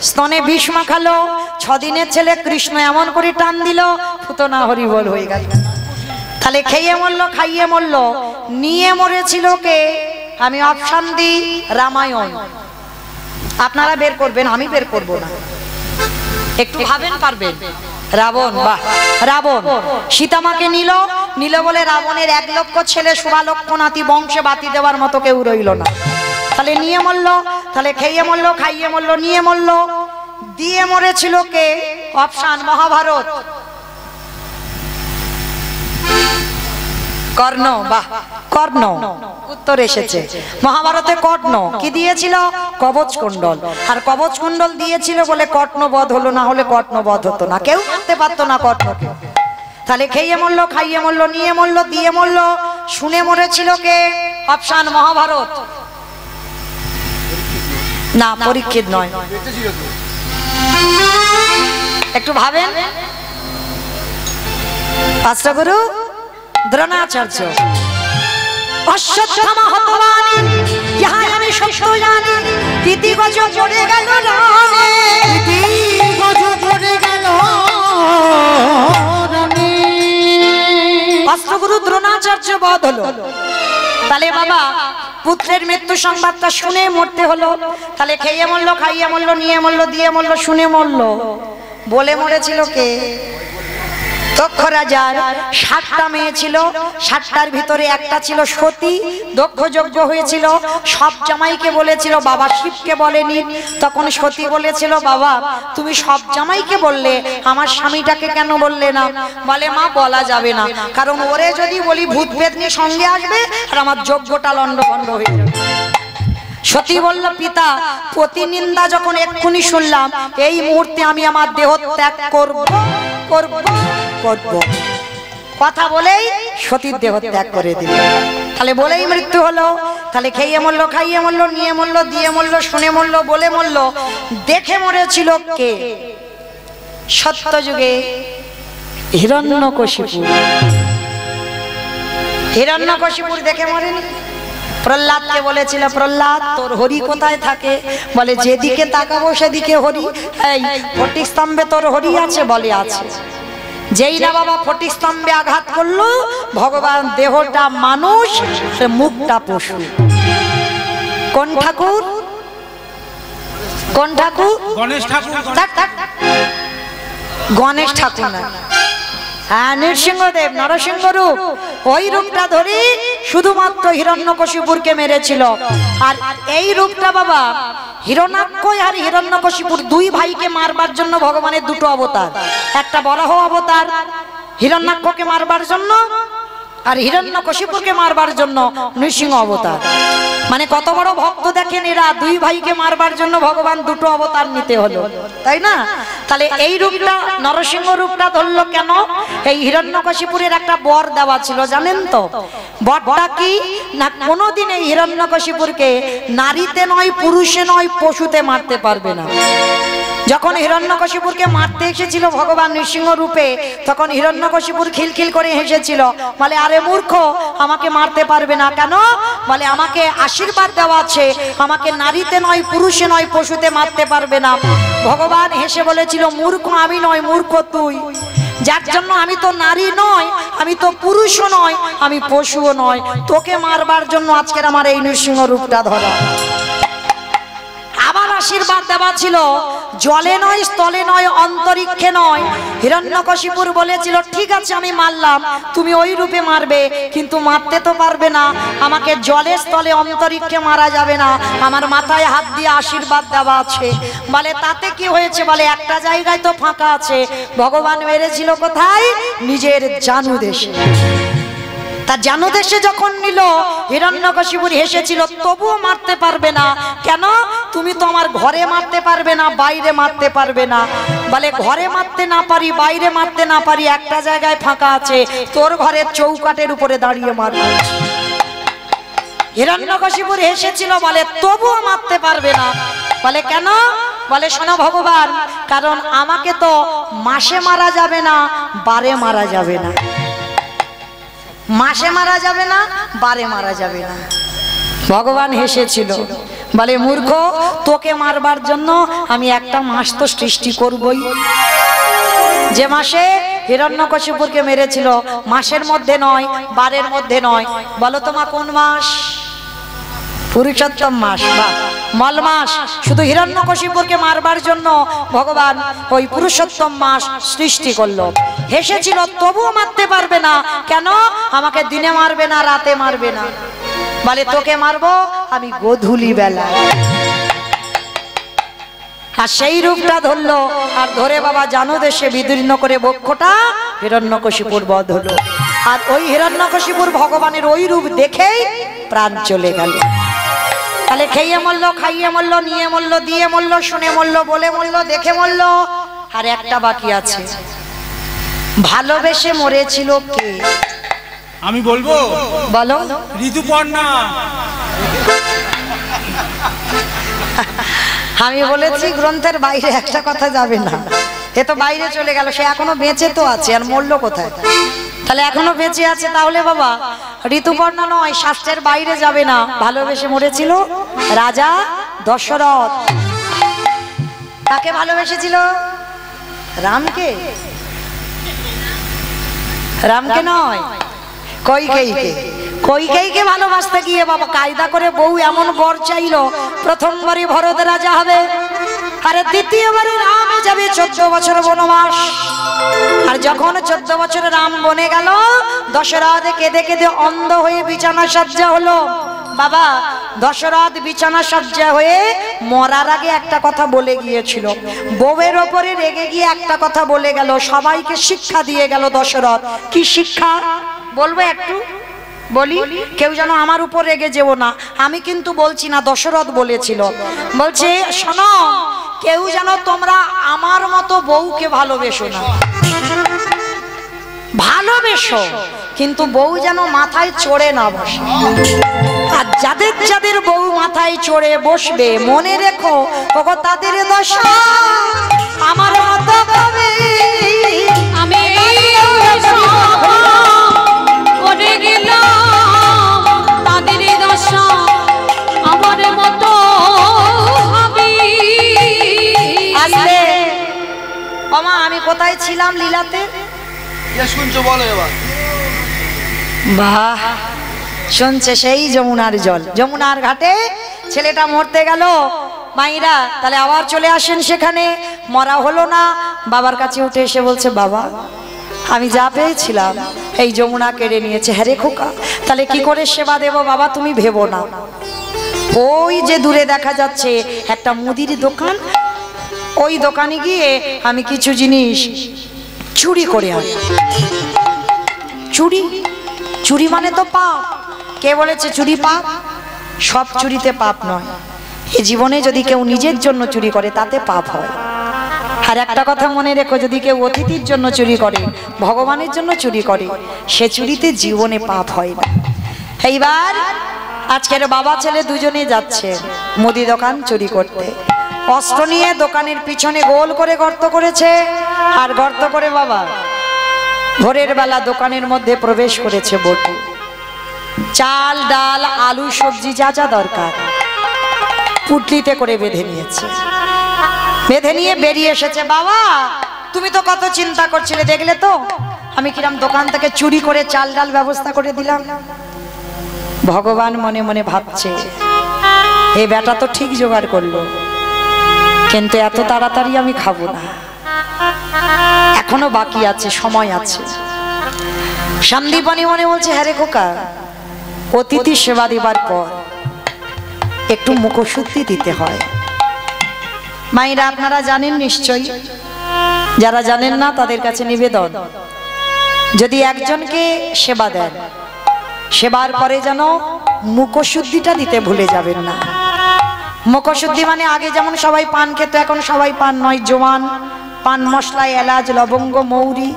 স্তনে বিষ মাখালো, 6 দিনের ছেলে কৃষ্ণ এমন করে টান দিল, পুতনা হরি বল হয়ে গেল। তাহলে খেয়ে মরলো, খাইয়ে মরলো, নিয়ে মরেছিল কে? আমি অপশন দিই, রামায়ণ। আপনারা বের করবেন, আমি বের করব না, একটু ভাবেন, পারবেন। রাবণ। বাহ, রাবণ সীতামাকে নিল, নিল বলে রাবণের 1 লক্ষ ছেলে, 16 লক্ষ নাতি, বংশে বাতি দেওয়ার মতো কেউ রইল না। তাহলে নিয়ে মরলো, তাহলে খেয়ে মরলো, খাইয়ে মরলো, নিয়ে মরলো, দিয়ে মরেছিল কে? অপশন মহাভারত। কর্ণ। বাহ, কর্ণ উত্তর এসেছে। মহাভারতে কর্ণ কি দিয়েছিল? কবচ কুণ্ডল। আর কবচ কুণ্ডল দিয়েছিল বলে কর্ণবধ হলো, না হলে কর্ণবধ হতো না, কেউ করতে পারতো না কর্ণকে। তাহলে খেয়ে মরলো, খাইয়ে মরলো, নিয়ে মরলো, দিয়ে মরলো, শুনে মরেছিল কে? অপশন মহাভারত। না, পরীক্ষিত নয়, একটু ভাবেন। রাষ্ট্রগুরু দ্রোণাচার্য। অশ্বত্থামা হতবানি, ইহা আমি সত্য জানি, ইতি গজ পড়ে গেল রানে, ইতি গজ পড়ে গেল রানে। অষ্টগুরু দ্রোণাচার্য বধ হলো। তাহলে বাবা পুত্রের মৃত্যু সংবাদটা শুনে মরতে হলো। তাহলে খেয়ে মরলো, খাইয়ে মরলো, নিয়ে মরলো, দিয়ে মরলো, শুনে মরলো, বলে মরেছিল কে? দক্ষ রাজার 7টা মেয়ে ছিল, 7টার ভিতরে একটা ছিল সতী, দক্ষ যজ্ঞ হয়েছিল। সব জামাইকে বলেছিল, বাবা শিবকে বলেনি। তখন সতী বলেছিল, বাবা তুমি সব জামাইকে বললে, আমার স্বামীটাকে কেন বললে না? বলে, মা বলা যাবে না, কারণ ওরে যদি বলি ভূত পেতনি সঙ্গে আসবে আর আমার যজ্ঞটা লন্ডভন্ড হয়ে যাবে। সতী বলল, পিতা প্রতিনিন্দা যখন এক্ষুনি শুনলাম, এই মুহূর্তে আমি আমার দেহ ত্যাগ করব করব করব। কথা বলেই সতীর দেহ ত্যাগ করে দিল। তাহলে বলেই মৃত্যু হলো। তাহলে খেয়ে মরলো, খাইয়ে মরলো, নিয়ে মরলো, দিয়ে মরলো, শুনে মরলো, বলে মরলো, দেখে মরেছিল কে? সত্যযুগে হিরণ্যকশিপু। হিরণ্যকশিপুর দেখে মরেনি। প্রহ্লাদকে বলেছিল, প্রহ্লাদ তোর হরি কোথায় থাকে? বলে, যেদিকে তাকাবো সেদিকে হরি। এই ফটিক স্তম্ভে তোর হরি আছে? বলে, আছে। যেই না বাবা ফটিক স্তম্ভে আঘাত করলো, ভগবান দেহটা মানুষ, সে মুখটা পশু। কোন ঠাকুর? কোন ঠাকুর? গণেশ ঠাকুর। গণেশ ঠাকুর না, হ্যাঁ, নৃসিংহদেব নরসিংহ রূপ, ওই রূপটা ধরে শুধুমাত্র হিরণ্যকশিপুরকে মেরেছিল। আর এই রূপটা বাবা হিরণ্যাক্ষ আর হিরণ্যকশিপুর দুই ভাইকে মারবার জন্য ভগবানের দুটো অবতার, একটা বরাহ অবতার হিরণ্যাক্ষকে মারবার জন্য, আর হিরণ্যকশিপুরকে মারবার জন্য নৃসিংহ অবতার। মানে কত বড় ভক্ত দেখেন এরা, দুই ভাইকে মারবার জন্য ভগবান দুটো অবতার নিতে হলো, তাই না? তাহলে এই রূপটা নরসিংহ রূপটা ধরলো কেন? এই হিরণ্যকশিপুরের একটা বর দেওয়া ছিল, জানেন তো? বরটা কি না, কোনোদিন এই হিরণ্যকশিপুরকে নারীতে নয়, পুরুষে নয়, পশুতে মারতে পারবে না। যখন হিরণ্যকশিপুরকে মারতে এসেছিল ভগবান নৃসিংহ রূপে, তখন হিরণ্যকশিপুর খিলখিল করে হেসেছিল, বলে আরে মূর্খ, আমাকে মারতে পারবে না কেন? বলে আমাকে আশীর্বাদ দেওয়া আছে, আমাকে নারীতে নয়, পুরুষে নয়, পশুতে মারতে পারবে না। ভগবান হেসে বলেছিল, মূর্খ আমি নয়, মূর্খ তুই, যার জন্য আমি তো নারী নয়, আমি তো পুরুষও নয়, আমি পশুও নয়, তোকে মারবার জন্য আজকের আমার এই নৃসিংহ রূপটা ধরা। আবার আশীর্বাদ দেওয়া ছিল, জলে নয়, স্থলে নয়, অন্তরিক্ষে নয়। হিরণ্যকশিপুর বলেছিল ঠিক আছে আমি মারলাম, তুমি ওই রূপে মারবে, কিন্তু মারতে তো পারবে না, আমাকে জলে স্থলে অন্তরিক্ষে মারা যাবে না, আমার মাথায় হাত দিয়ে আশীর্বাদ দেওয়া আছে। বলে তাতে কি হয়েছে? বলে একটা জায়গায় তো ফাঁকা আছে। ভগবান মেরেছিল কোথায়? নিজের জানু দেশে। তা জানু দেশে যখন নিল, হিরণ্যকশিপুর হেসেছিল, তবুও মারতে পারবে না কেন? তুমি তো আমার ঘরে মারতে পারবে না, বাইরে মারতে পারবে না। বলে ঘরে মারতে না পারি, বাইরে মারতে না পারি, একটা জায়গায় ফাঁকা আছে, তোর ঘরের চৌকাটের উপরে দাঁড়িয়ে মারবে। হিরণ্যকশিপুর হেসেছিল, বলে তবুও মারতে পারবে না। বলে কেন? বলে শোনো ভগবান, কারণ আমাকে তো মাসে মারা যাবে না, বারে মারা যাবে না। মাসে মারা যাবে না, বারে মারা যাবে না। ভগবান হেসেছিল, বলে মূর্খ, তোকে মারবার জন্য আমি একটা মাস তো সৃষ্টি করবই। যে মাসে হিরণ্যকশিপুরকে মেরেছিল, মাসের মধ্যে নয়, বারের মধ্যে নয়। বলো তোমা কোন মাস? পুরুষোত্তম মাস বা মল মাস। শুধু হিরণ্যকশিপুরকে মারবার জন্য ভগবান ওই পুরুষোত্তম মাস সৃষ্টি করলো। হেসেছিল, তবুও মারতে পারবে না কেন? আমাকে দিনে মারবে না, রাতে মারবে না। বলে তোকে মারবো আমি গোধূলি বেলা। আর সেই রূপটা ধরলো, আর ধরে বাবা জানো দেশে বিদীর্ণ করে বক্ষটা হিরণ্যকশিপুর বধ হলো। আর ওই হিরণ্যকশিপুর ভগবানের ওই রূপ দেখেই প্রাণ চলে গেল। তাহলে খেয়ে মরলো, খাইয়ে মরলো, নিয়ে মরলো, দিয়ে মরলো, শুনে মরলো, বলে মরলো, দেখে মরলো। আর একটা বাকি আছে, ভালোবেসে মরেছিল কে? আমি বলবো, বলো। ঋতুপর্ণা। আমি বলেছি গ্রন্থের বাইরে একটা কথা যাবে না, এ তো বাইরে চলে গেল, সে এখনো বেঁচে তো আছে, আর মরলো কোথায়? তাহলে এখনো বেঁচে আছে, তাহলে বাবা ঋতুপর্ণা নয়, শাস্ত্রের বাইরে যাবে না। ভালোবেসে মরেছিল রাজা দশরথ। কাকে ভালোবেসেছিল? রামকে। রামকে নয়, কইকেয়ীকে। কইকেয়ীকে ভালোবাসতে গিয়ে বাবা কায়দা করে বউ এমন বর চাইলো, প্রথমবারই ভরত রাজা হবে, আর দ্বিতীয়বারে রামে যাবে 14 বছর বনবাস। আর যখন 14 বছর রাম বনে গেল, দশরথ কেঁদে কেঁদে অন্ধ হয়ে বিছানা সজ্জা হলো। বাবা দশরথ বিছানা সজ্জা হয়ে মরার আগে একটা কথা বলে গিয়েছিল, বউয়ের ওপরে রেগে গিয়ে একটা কথা বলে গেল, সবাইকে শিক্ষা দিয়ে গেল দশরথ। কি শিক্ষা বলবো একটু বলি, কেউ যেন আমার উপর রেগে যেও না, আমি কিন্তু বলছি না, দশরথ বলেছিল। বলছে শোনো, কেউ যেন তোমরা আমার মতো বউকে ভালোবেসো না। ভালোবেসো, কিন্তু বউ যেন মাথায় চড়ে না বসে। আর যাদের যাদের বউ মাথায় চড়ে বসবে, মনে রেখো ওগো তাদের দশা আমার মতো পাবে। আমি করে গেলাম, তাদের দশা আমার মতো হবে। আসলে মামা আমি কোথায় ছিলাম লীলাতে? শুনছো বলো এবার। বাহ, শুনছে সেই যমুনার জল, যমুনার ঘাটে ছেলেটা মরতে গেল। মাইরা তাহলে আবার চলে আসেন সেখানে, মরা হলো না। বাবার কাছে উঠে এসে বলছে, বাবা আমি যা পেয়েছিলাম এই যমুনা কেড়ে নিয়েছে। হ্যাঁ রে খোকা, তাহলে কি করে সেবা দেব বাবা তুমি ভেবো না। ওই যে দূরে দেখা যাচ্ছে একটা মুদির দোকান, ওই দোকানে গিয়ে আমি কিছু জিনিস চুরি করে আনি। চুরি? চুরি মানে তো পাপ। কে বলেছে চুরি পাপ? সব চুরিতে পাপ নয়। এই জীবনে যদি কেউ নিজের জন্য চুরি করে তাতে পাপ হয়। আর একটা কথা মনে রেখো, যদি কেউ অতিথির জন্য চুরি করে, ভগবানের জন্য চুরি করে, সে চুরিতে জীবনে পাপ হয় না। এইবার আজকের বাবা ছেলে দুজনে যাচ্ছে মুদি দোকান চুরি করতে। অস্ত্র নিয়ে দোকানের পিছনে গোল করে গর্ত করেছে, আর গর্ত করে বাবা ভোরের বেলা দোকানের মধ্যে প্রবেশ করেছে বটু। চাল ডাল আলু সবজি যা যা দরকার পুটলিতে করে বেঁধে নিয়েছে। বেঁধে নিয়ে বেরিয়ে এসেছে। বাবা তুমি তো কত চিন্তা করছিলে, দেখলে তো আমি কিরম দোকান থেকে চুরি করে চাল ডাল ব্যবস্থা করে দিলাম। ভগবান মনে মনে ভাবছে এই বেটা তো ঠিক জোগাড় করলো, কিন্তু এত তাড়াতাড়ি আমি খাবো না, এখনো বাকি আছে, সময় আছে। সন্দীপনী মনে বলছে হ্যাঁ রে খোকা, অতিথি সেবা দিবার পর একটু মুখশুদ্ধি দিতে হয়। মায়েরা আপনারা জানেন নিশ্চয়ই, যারা জানেন না তাদের কাছে নিবেদন, যদি একজনকে সেবা দেন সেবার পরে যেন মুখশুদ্ধিটা দিতে ভুলে যাবেন না। মুখশুদ্ধি মানে আগে যেমন সবাই পান খেত, এখন সবাই পান নয়, জোয়ান পান মশলা এলাচ লবঙ্গ মৌরি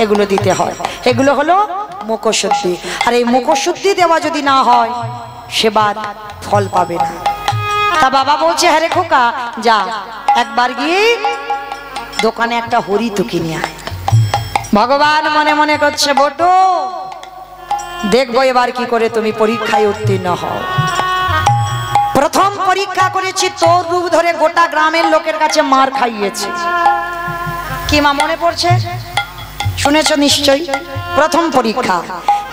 এগুলো দিতে হয়, এগুলো হলো মুখশুদ্ধি। আর এই মুখশুদ্ধি দেওয়া যদি না হয় সেবার ফল পাবে না। তা বাবা বলছে হ্যাঁ রে খোকা, যা একবার গিয়ে দোকানে একটা হরিতু কিনে আয়। ভগবান মনে মনে করছে বটু দেখবো এবার কি করে তুমি পরীক্ষায় উত্তীর্ণ হও। প্রথম পরীক্ষা করেছি তোর রূপ ধরে গোটা গ্রামের লোকের কাছে মার খাইয়েছি। কি মা মনে পড়ছে? শুনেছ নিশ্চয়ই। প্রথম পরীক্ষা।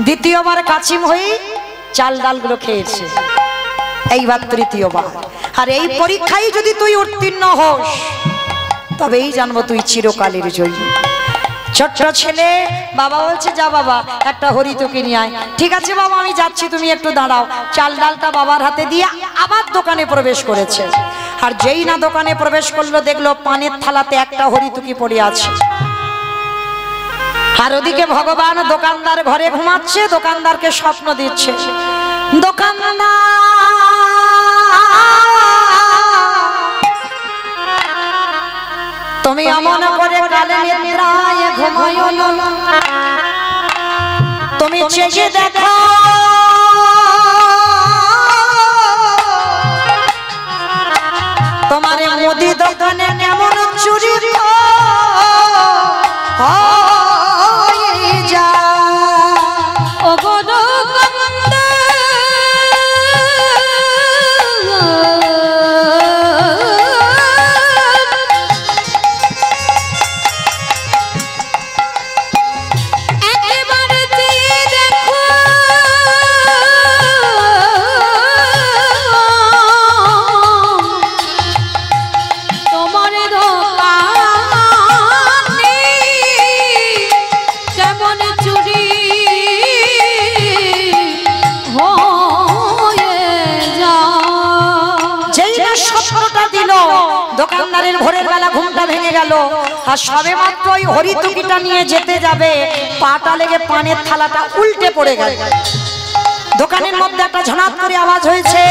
দ্বিতীয়বার কাছিম হয়ে চাল ডালগুলো খেয়েছে, এইবার তৃতীয়বার। আর এই পরীক্ষায় যদি তুই উত্তীর্ণ হোস তবেই জানবো তুই চিরকালের জয়ী। ছোট্ট ছেলে বাবা বলছে যা বাবা একটা হরিতু কিনে আয়। ঠিক আছে বাবা আমি যাচ্ছি, তুমি একটু দাঁড়াও। চাল ডালটা বাবার হাতে দিয়ে আবার দোকানে প্রবেশ করেছে। আর যেই না দোকানে প্রবেশ করলো দেখলো পানের থালাতে একটা হরিতুকি পড়ে আছে। আর ওদিকে ভগবান দোকানদার ঘরে ঘুমাচ্ছে, দোকানদারকে স্বপ্ন দিচ্ছে। দোকানদার তুমি এমন করে কালে নিদ্রায় ঘুমায়ো না, তুমি চেয়ে দেখো তোমার মুদি দোকানে কেমন চুরি হয়ে যায়। ও গো দোকানদারের ভোরের বেলা ঘুমটা ভেঙে গেল। আর সবে মাত্র ওই হরিতুকিটা নিয়ে যেতে যাবে, পাটা লেগে পানের থালাটা উল্টে পড়ে গেল। দোকানের মধ্যে একটা ঝনাত করে আওয়াজ হয়েছে,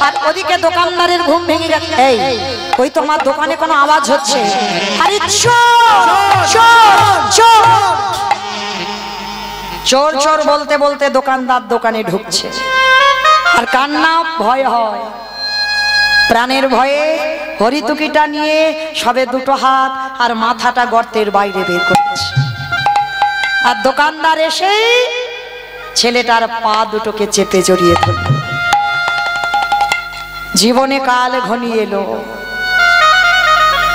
আর ওদিকে দোকানদারের ঘুম ভেঙে গেল। এই ওই তোমার দোকানে কোনো আওয়াজ হচ্ছে? আরে চোর চোর চোর চোর চোর বলতে বলতে দোকানদার দোকানে ঢুকছে। আর কান্না ভয় হয়, প্রাণের ভয়ে হরিতুকিটা নিয়ে সবে দুটো হাত আর মাথাটা গর্তের বাইরে বের করছে। আর দোকানদার এসে ছেলেটার পা দুটোকে চেপে জড়িয়ে ধরল। জীবনে কাল ঘনিয়ে এলো,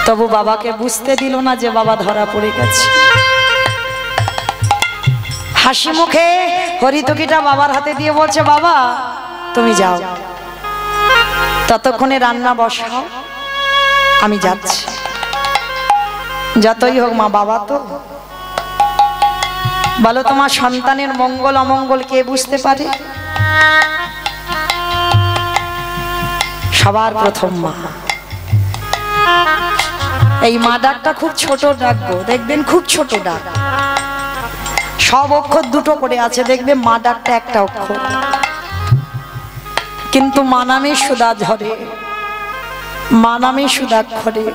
তবু বাবাকে বুঝতে দিল না যে বাবা ধরা পড়ে গেছে। হাসি মুখে হরিতুকিটা বাবার হাতে দিয়ে বলছে বাবা তুমি যাও, ততক্ষণে রান্না বসাও, আমি যাচ্ছি। যতই হোক মা বাবা তো। বলো তোমার সন্তানের মঙ্গল অমঙ্গল কে বুঝতে পারে? সবার প্রথম মা। এই মা ডাকটা খুব ছোট ডাক গো, দেখবেন খুব ছোট ডাক, সব অক্ষর দুটো করে আছে, দেখবে মা ডাকটা একটা অক্ষর, কিন্তু মা নামে সুধা ঝরে, মা নামে সুধাক্ষরে,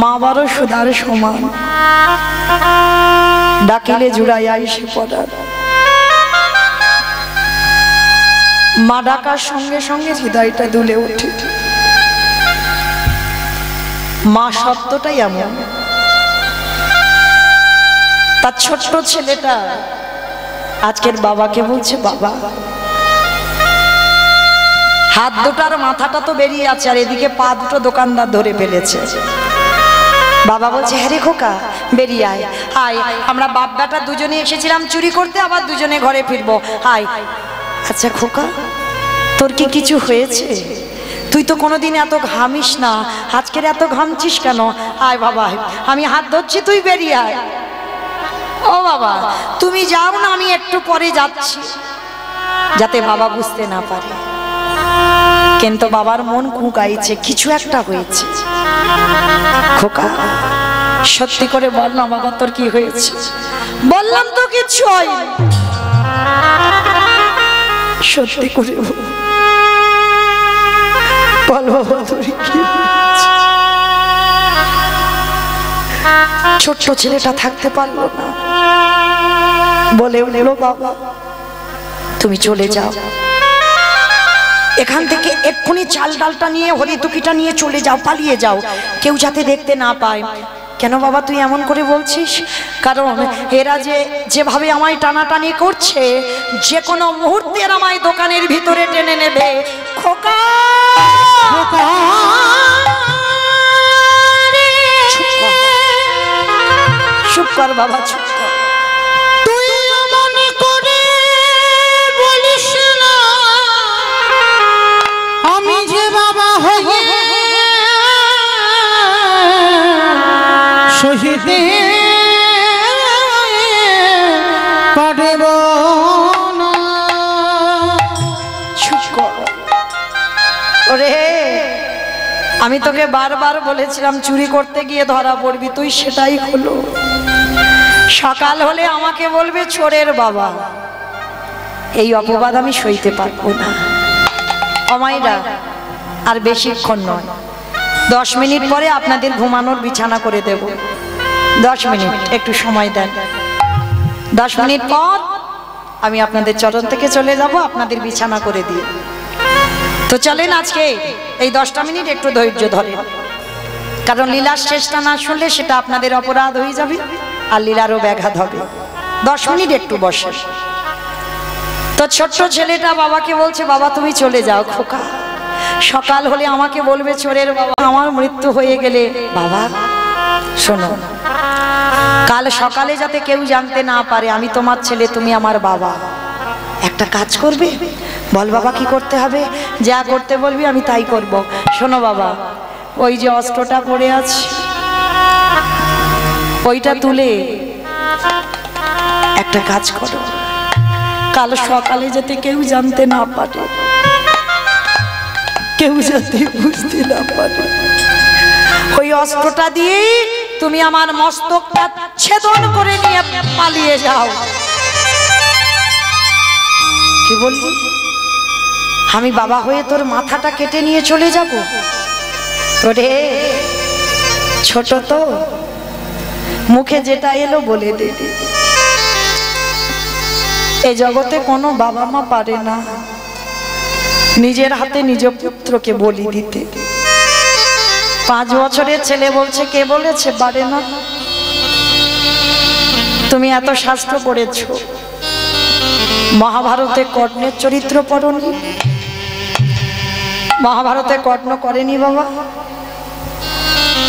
মা বড় সুধার সমান, ডাকিলে জুড়াই আইসে পড়ার। মা ডাকার সঙ্গে সঙ্গে হৃদয়টা দুলে ওঠে। মা শব্দটাই এমন। তার ছোট্ট ছেলেটা আজকের বাবাকে বলছে বাবা। হাত দুটার মাথাটা তো বেরিয়ে আছে, আর এদিকে পা দুটো দোকানদার ধরে ফেলেছে। বাবা বলছে হ্যাঁ রে খোকা বেরিয়ে আয়, আয় আমরা বাপ বেটা দুজনে এসেছিলাম চুরি করতে, আবার দুজনে ঘরে ফিরবো, আয়। আচ্ছা খোকা তোর কি কিছু হয়েছে? তুই তো কোনোদিন এত ঘামিস না, আজকের এত ঘামছিস কেন? আয় বাবা আমি হাত ধরছি, তুই বেরিয়ে আয়। ও বাবা তুমি যাও না, আমি একটু পরে যাচ্ছি, যাতে বাবা বুঝতে না পারে। কিন্তু বাবার মন কুঁকাইছে, কিছু একটা হয়েছে। খোকা সত্যি করে বল না বাবা তোর কি হয়েছে? বললাম তো কিছু হয়নি। সত্যি করে বল বাবা তোর কি হয়েছে? ছোট্ট ছেলেটা থাকতে পারলো না, বলে উঠল বাবা তুমি চলে যাও এখান থেকে, এক্ষুনি চাল ডালটা নিয়ে হরিতুকিটা নিয়ে চলে যাও, পালিয়ে যাও, কেউ যাতে দেখতে না পায়। কেন বাবা তুই এমন করে বলছিস? কারণ এরা যেভাবে আমায় টানাটানি করছে, যে কোনো মুহূর্তে এরা আমায় দোকানের ভিতরে টেনে নেবে। খোকা চুপ কর বাবা, চুপ কর। তুই মনে করে বলিস না আমি যে বাবা হয়ে সহিতে পারব না। চুপ কর। ওরে আমি তোকে বারবার বলেছিলাম চুরি করতে গিয়ে ধরা পড়বি, তুই সেটাই হলো। সকাল হলে আমাকে বলবে চোরের বাবা, এই অপবাদ আমি সইতে পারবো না। অমাইরা আর বেশিক্ষণ নয়, 10 মিনিট পরে আপনাদের ঘুমানোর বিছানা করে দেব। 10 মিনিট একটু সময় দেন। 10 মিনিট পর আমি আপনাদের চরণ থেকে চলে যাব, আপনাদের বিছানা করে দিয়ে। তো চলেন আজকে এই 10টা মিনিট একটু ধৈর্য ধরেন, কারণ লীলার শেষটা না শুনলে সেটা আপনাদের অপরাধ হয়ে যাবে, আর লীলারও ব্যাঘাত হবে। 10 মিনিট একটু বসে। তো ছোট্ট ছেলেটা বাবাকে বলছে বাবা তুমি চলে যাও খোকা, সকাল হলে আমাকে বলবে চোরের বাবা, আমার মৃত্যু হয়ে গেলে। বাবা শোনো, কাল সকালে যাতে কেউ জানতে না পারে আমি তোমার ছেলে, তুমি আমার বাবা। একটা কাজ করবে? বল বাবা কি করতে হবে? যা করতে বলবি আমি তাই করব। শোনো বাবা, ওই যে অস্ত্রটা পড়ে আছে ওইটা তুলে একটা কাজ করো, কাল সকালে যাতে কেউ জানতে না পারে, কেউ যাতে বুঝতে না পারে, ওই অস্ত্রটা দিয়ে তুমি আমার মস্তকটা ছেদন করে নিয়ে পালিয়ে যাও। কি বললি? আমি বাবা হয়ে তোর মাথাটা কেটে নিয়ে চলে যাব? ওরে ছোট তো, মুখে যেটা এলো বলে দে। এ জগতে কোনো বাবা মা পারে না নিজের হাতে নিজ পুত্রকে বলি দিতে। 5 বছরের ছেলে বলছে, কে বলেছে পারে না? তুমি এত শাস্ত্র পড়েছ, মহাভারতে কর্ণের চরিত্র পড়নি? মহাভারতে কর্ণ করেনি বাবা?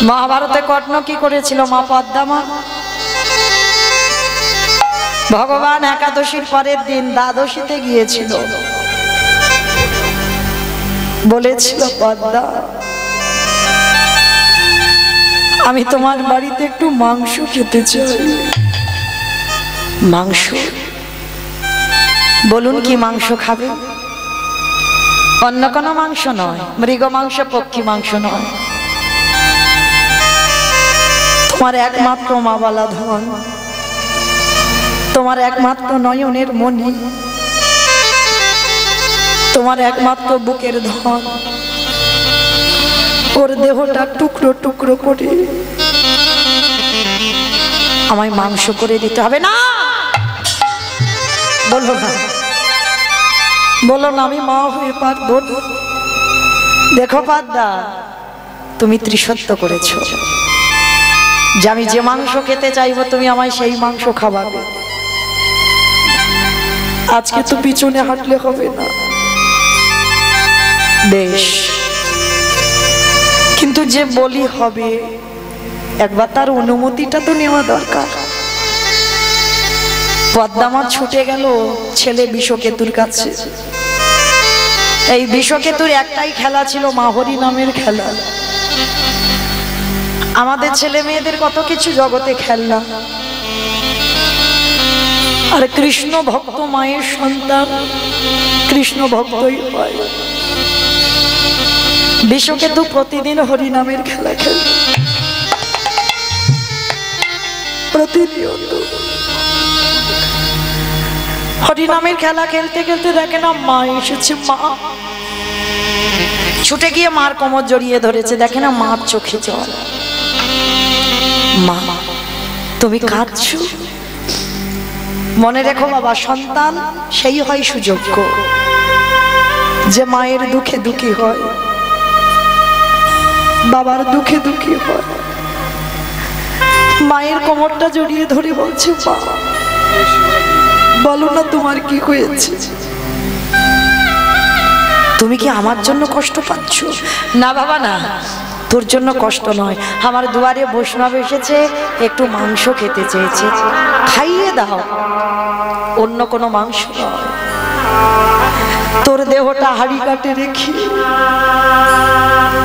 মহাভারতে কর্ণ কি করেছিল? মা পদ্মা ভগবান একাদশীর পরের দিন দ্বাদশীতে গিয়েছিল, বলেছিল পদ্মা আমি তোমার বাড়িতে একটু মাংস খেতে চাই। মাংস, বলুন কি মাংস খাবে? অন্য কোনো মাংস নয়, মৃগ মাংস, পক্ষী মাংস নয়। তোমার একমাত্র মাওলা ধন, তোমার একমাত্র নয়নের মণি, তোমার একমাত্র বুকের ধন, ওর দেহটা টুকরো টুকরো করে আমায় মাংস করে দিতে হবে। না, বলো না, বলো না, আমি মা হয়ে পারবো না। দেখো পাদ্দা, তুমি ত্রিসত্য করেছো যে আমি যে মাংস খেতে চাইবো তুমি আমায় সেই মাংস খাওয়াবে। আজকে তো পিছনে হাঁটলে হবে না, বেশ, কিন্তু যে বলি হবে একবার তার অনুমতিটা তো নেওয়া দরকার। পদ্মামা ছুটে গেল ছেলে বিষকেতুর কাছে। এই বিষকেতুর একটাই খেলা ছিল, মাহরি নামের খেলা। আমাদের ছেলে মেয়েদের কত কিছু জগতে খেলনা, আর কৃষ্ণ ভক্ত মায়ের সন্তান কৃষ্ণ ভক্তই হয়। বিষকেতু প্রতিদিন হরিনামের খেলা খেলে, প্রতিনিয়ত হরিনামের খেলা খেলতে খেলতে দেখে না মা এসেছে। মা ছুটে গিয়ে মার কোমর জড়িয়ে ধরেছে, দেখে না মার চোখে জল। মা তুমি কাঁদছো? মনে রেখো বাবা, সন্তান সেই হয় সুযোগ্য যে মায়ের দুঃখে দুঃখী হয়, বাবার দুঃখে দুঃখী হয়। মায়ের কোমরটা জড়িয়ে ধরে বলছে, মা বলো না তোমার কি হয়েছে? তুমি কি আমার জন্য কষ্ট পাচ্ছ? না বাবা না, তোর জন্য কষ্ট নয়, আমার দুয়ারে বৈষ্ণব এসেছে, একটু মাংস খেতে চেয়েছে, খাইয়ে দাও। অন্য কোনো মাংস নয়, তোর দেহটা হাড়ি কাটে রেখে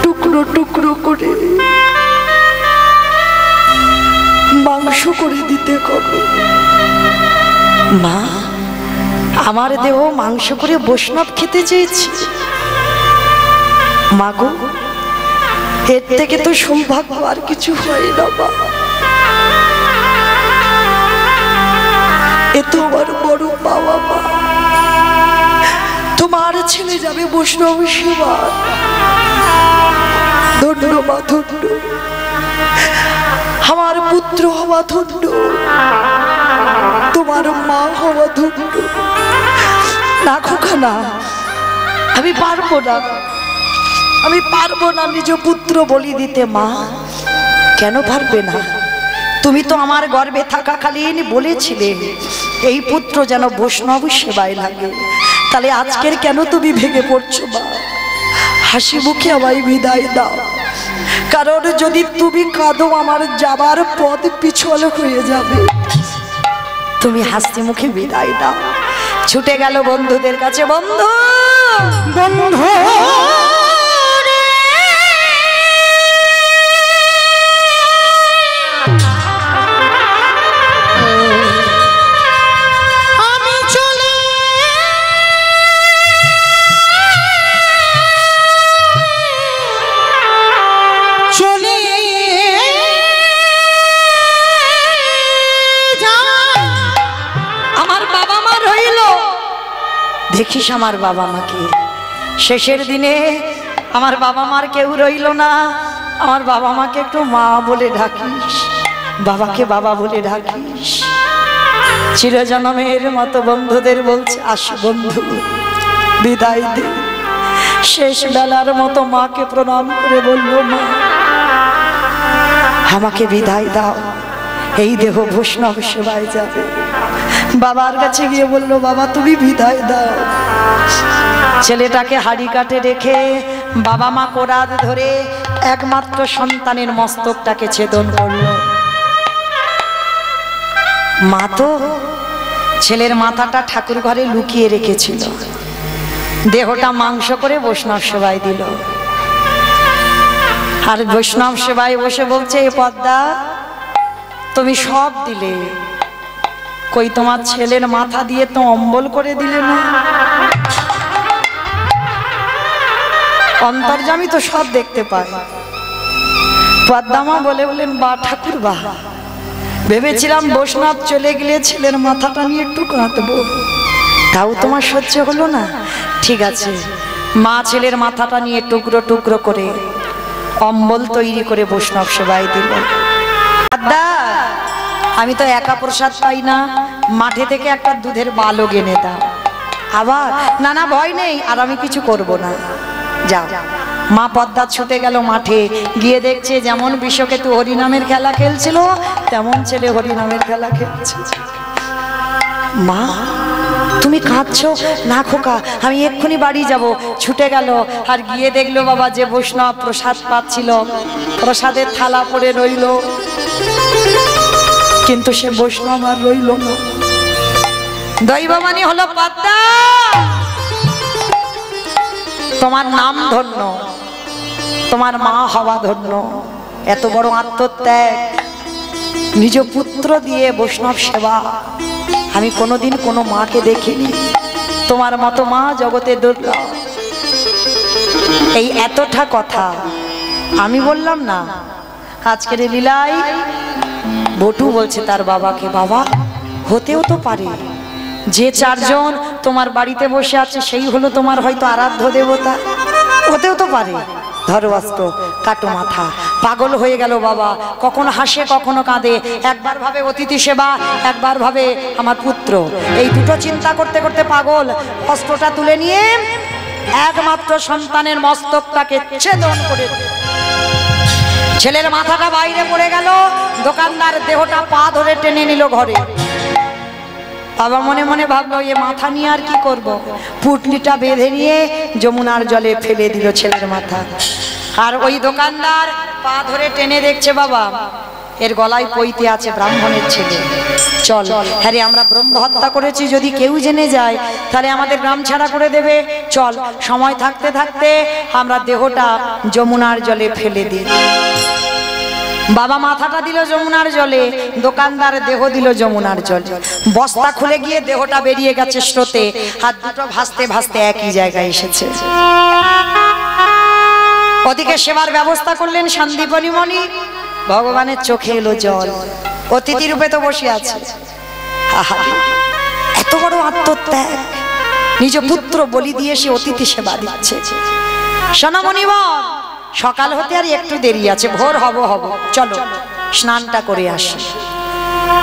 টুকরো টুকরো করে মাংস করে দিতে হবে। মা, আমার দেহ মাংস করে বৈষ্ণব খেতে চেয়েছি। মাগো, এর থেকে তো সৌভাগ্য আর কিছু হয় না। বাবা, এ তো আমার বড় বাবা। মা, তোমার ছেলে যাবে বৈষ্ণব সেবা। ধন্য মা, ধন্য, আমার পুত্র হওয়া ধন্য, তোমার মা হওয়া ধন্য। না খোকা না, আমি পারবো না, আমি পারবো না নিজ পুত্র বলি দিতে। মা, কেন পারবে না? তুমি তো আমার গর্ভে থাকাকালীন বলেছিলে এই পুত্র যেন বৈষ্ণব সেবায় লাগে, তাহলে আজকের কেন তুমি ভেঙে পড়ছো? মা, হাসি মুখে আমায় বিদায় দাও, কারণ যদি তুমি কাঁদো আমার যাবার পথ পিছল হয়ে যাবে। তুমি হাসি মুখে বিদায় দাও। ছুটে গেল বন্ধুদের কাছে, বন্ধু বন্ধু দেখিস আমার বাবা মাকে, শেষের দিনে আমার বাবা মার কেউ রইল না। আমার বাবা মাকে একটু মা বলে ডাকিস, বাবাকে বাবা বলে ডাকিস। চিরজন্মের মতো বন্ধুদের বলছে, আসো বন্ধু বিদায় দে। শেষ বেলার মতো মাকে প্রণাম করে বলল, মা আমাকে বিদায় দাও, এই দেহ বৈষ্ণব সেবায় যাবে। বাবার কাছে গিয়ে বলল, বাবা তুমি বিদায় দাও। ছেলেটাকে হাড়ি কাটে রেখে বাবা মা কোরাদ ধরে একমাত্র সন্তানের মস্তকটাকে ছেদন করল। মা তো ছেলের মাথাটা ঠাকুর ঘরে লুকিয়ে রেখেছিল, দেহটা মাংস করে বৈষ্ণব সেবায় দিল। আর বৈষ্ণব সেবায় বসে বলছে, এ পদ্মা তুমি সব দিলে, কই তোমার ছেলের মাথা দিয়ে তো অম্বল করে দিলে না? অন্তর্যামী তো সব দেখতে পায়। পদ্মামা বলে বলেন, বা ঠাকুর বা, ভেবেছিলাম বৈষ্ণব চলে গেলে ছেলের মাথাটা নিয়ে একটু কাঁদবো, তাও তোমার সহ্য হলো না। ঠিক আছে, মা ছেলের মাথাটা নিয়ে টুকরো টুকরো করে অম্বল তৈরি করে বৈষ্ণব সেবায় দিল। দাদা, আমি তো একা প্রসাদ পাই না, মাঠে থেকে একটা দুধের বালও এনে দাও। আবার না না, ভয় নেই, আর আমি কিছু করব না, যাও। মা পদ্মা ছুটে গেল মাঠে, গিয়ে দেখছে যেমন বিশ্বকেতু হরিনামের খেলা খেলছিল তেমন ছেলে হরিনামের খেলা খেলছে। মা, তুমি কাঁদছো? না খোকা, আমি এক্ষুনি বাড়ি যাব। ছুটে গেল, আর গিয়ে দেখলো বাবা যে বৈষ্ণব প্রসাদ পাচ্ছিল, প্রসাদের থালা পড়ে রইল, কিন্তু সে বৈষ্ণব আর রইল না। দৈববাণী হলো, পদ্মা তোমার নাম ধন্য, তোমার মা হওয়া ধন্য। এত বড় আত্মত্যাগ, নিজ পুত্র দিয়ে বৈষ্ণব সেবা আমি কোনোদিন কোনো মাকে দেখিনি। তোমার মতো মা জগতে দুর্লভ। এই এতটা কথা আমি বললাম না, আজকের লীলায় বটু বলছে তার বাবাকে, বাবা হতেও তো পারে যে চারজন তোমার বাড়িতে বসে আছে সেই হলো তোমার হয়তো আরাধ্য দেবতা, হতেও তো পারে। ধরো অস্ত্র, কাটো মাথা। পাগল হয়ে গেল বাবা, কখনো হাসে কখনো কাঁদে, একবার ভাবে অতিথি সেবা, একবার ভাবে আমার পুত্র। এই দুটো চিন্তা করতে করতে পাগল। অস্ত্রটা তুলে নিয়ে একমাত্র সন্তানের মস্তকটাকে ছেদন করে ছেলের মাথাটা বাইরে পড়ে গেল। দোকানদার দেহটা পা ধরে টেনে নিল ঘরে। বাবা মনে মনে ভাবলো, এ মাথা নিয়ে আর কি করব? পুটলিটা বেঁধে নিয়ে যমুনার জলে ফেলে দিল ছেলের মাথা। আর ওই দোকানদার পা ধরে টেনে দেখছে, বাবা এর গলায় পইতে আছে ব্রাহ্মণের ছেলে, চল। হ্যাঁ রে, আমরা ব্রহ্ম হত্যা করেছি, যদি কেউ জেনে যায় তাহলে আমাদের গ্রাম ছাড়া করে দেবে, চল। সময় থাকতে থাকতে আমরা দেহটা যমুনার জলে ফেলে দিই। বাবা মাথাটা দিল যমুনার জলে, দোকানদার দেহ দিল যমুনার জলে। বস্তা খুলে গিয়ে দেহটা বেরিয়ে গেছে স্রোতে, হাত দুটো ভাসতে ভাসতে একই জায়গায় এসেছে। ওদিকে সেবার ব্যবস্থা করলেন সন্দীপনী মণি। ভগবানের চোখে এলো জল, অতিথি রূপে তো বসে আছে। এত বড় আত্মত্যাগ, নিজ পুত্র বলি দিয়ে সে অতিথি সেবা দিচ্ছে। সোনামণি বল, সকাল হতে আর একটু দেরি আছে, ভোর হব চলো স্নানটা করে আসি।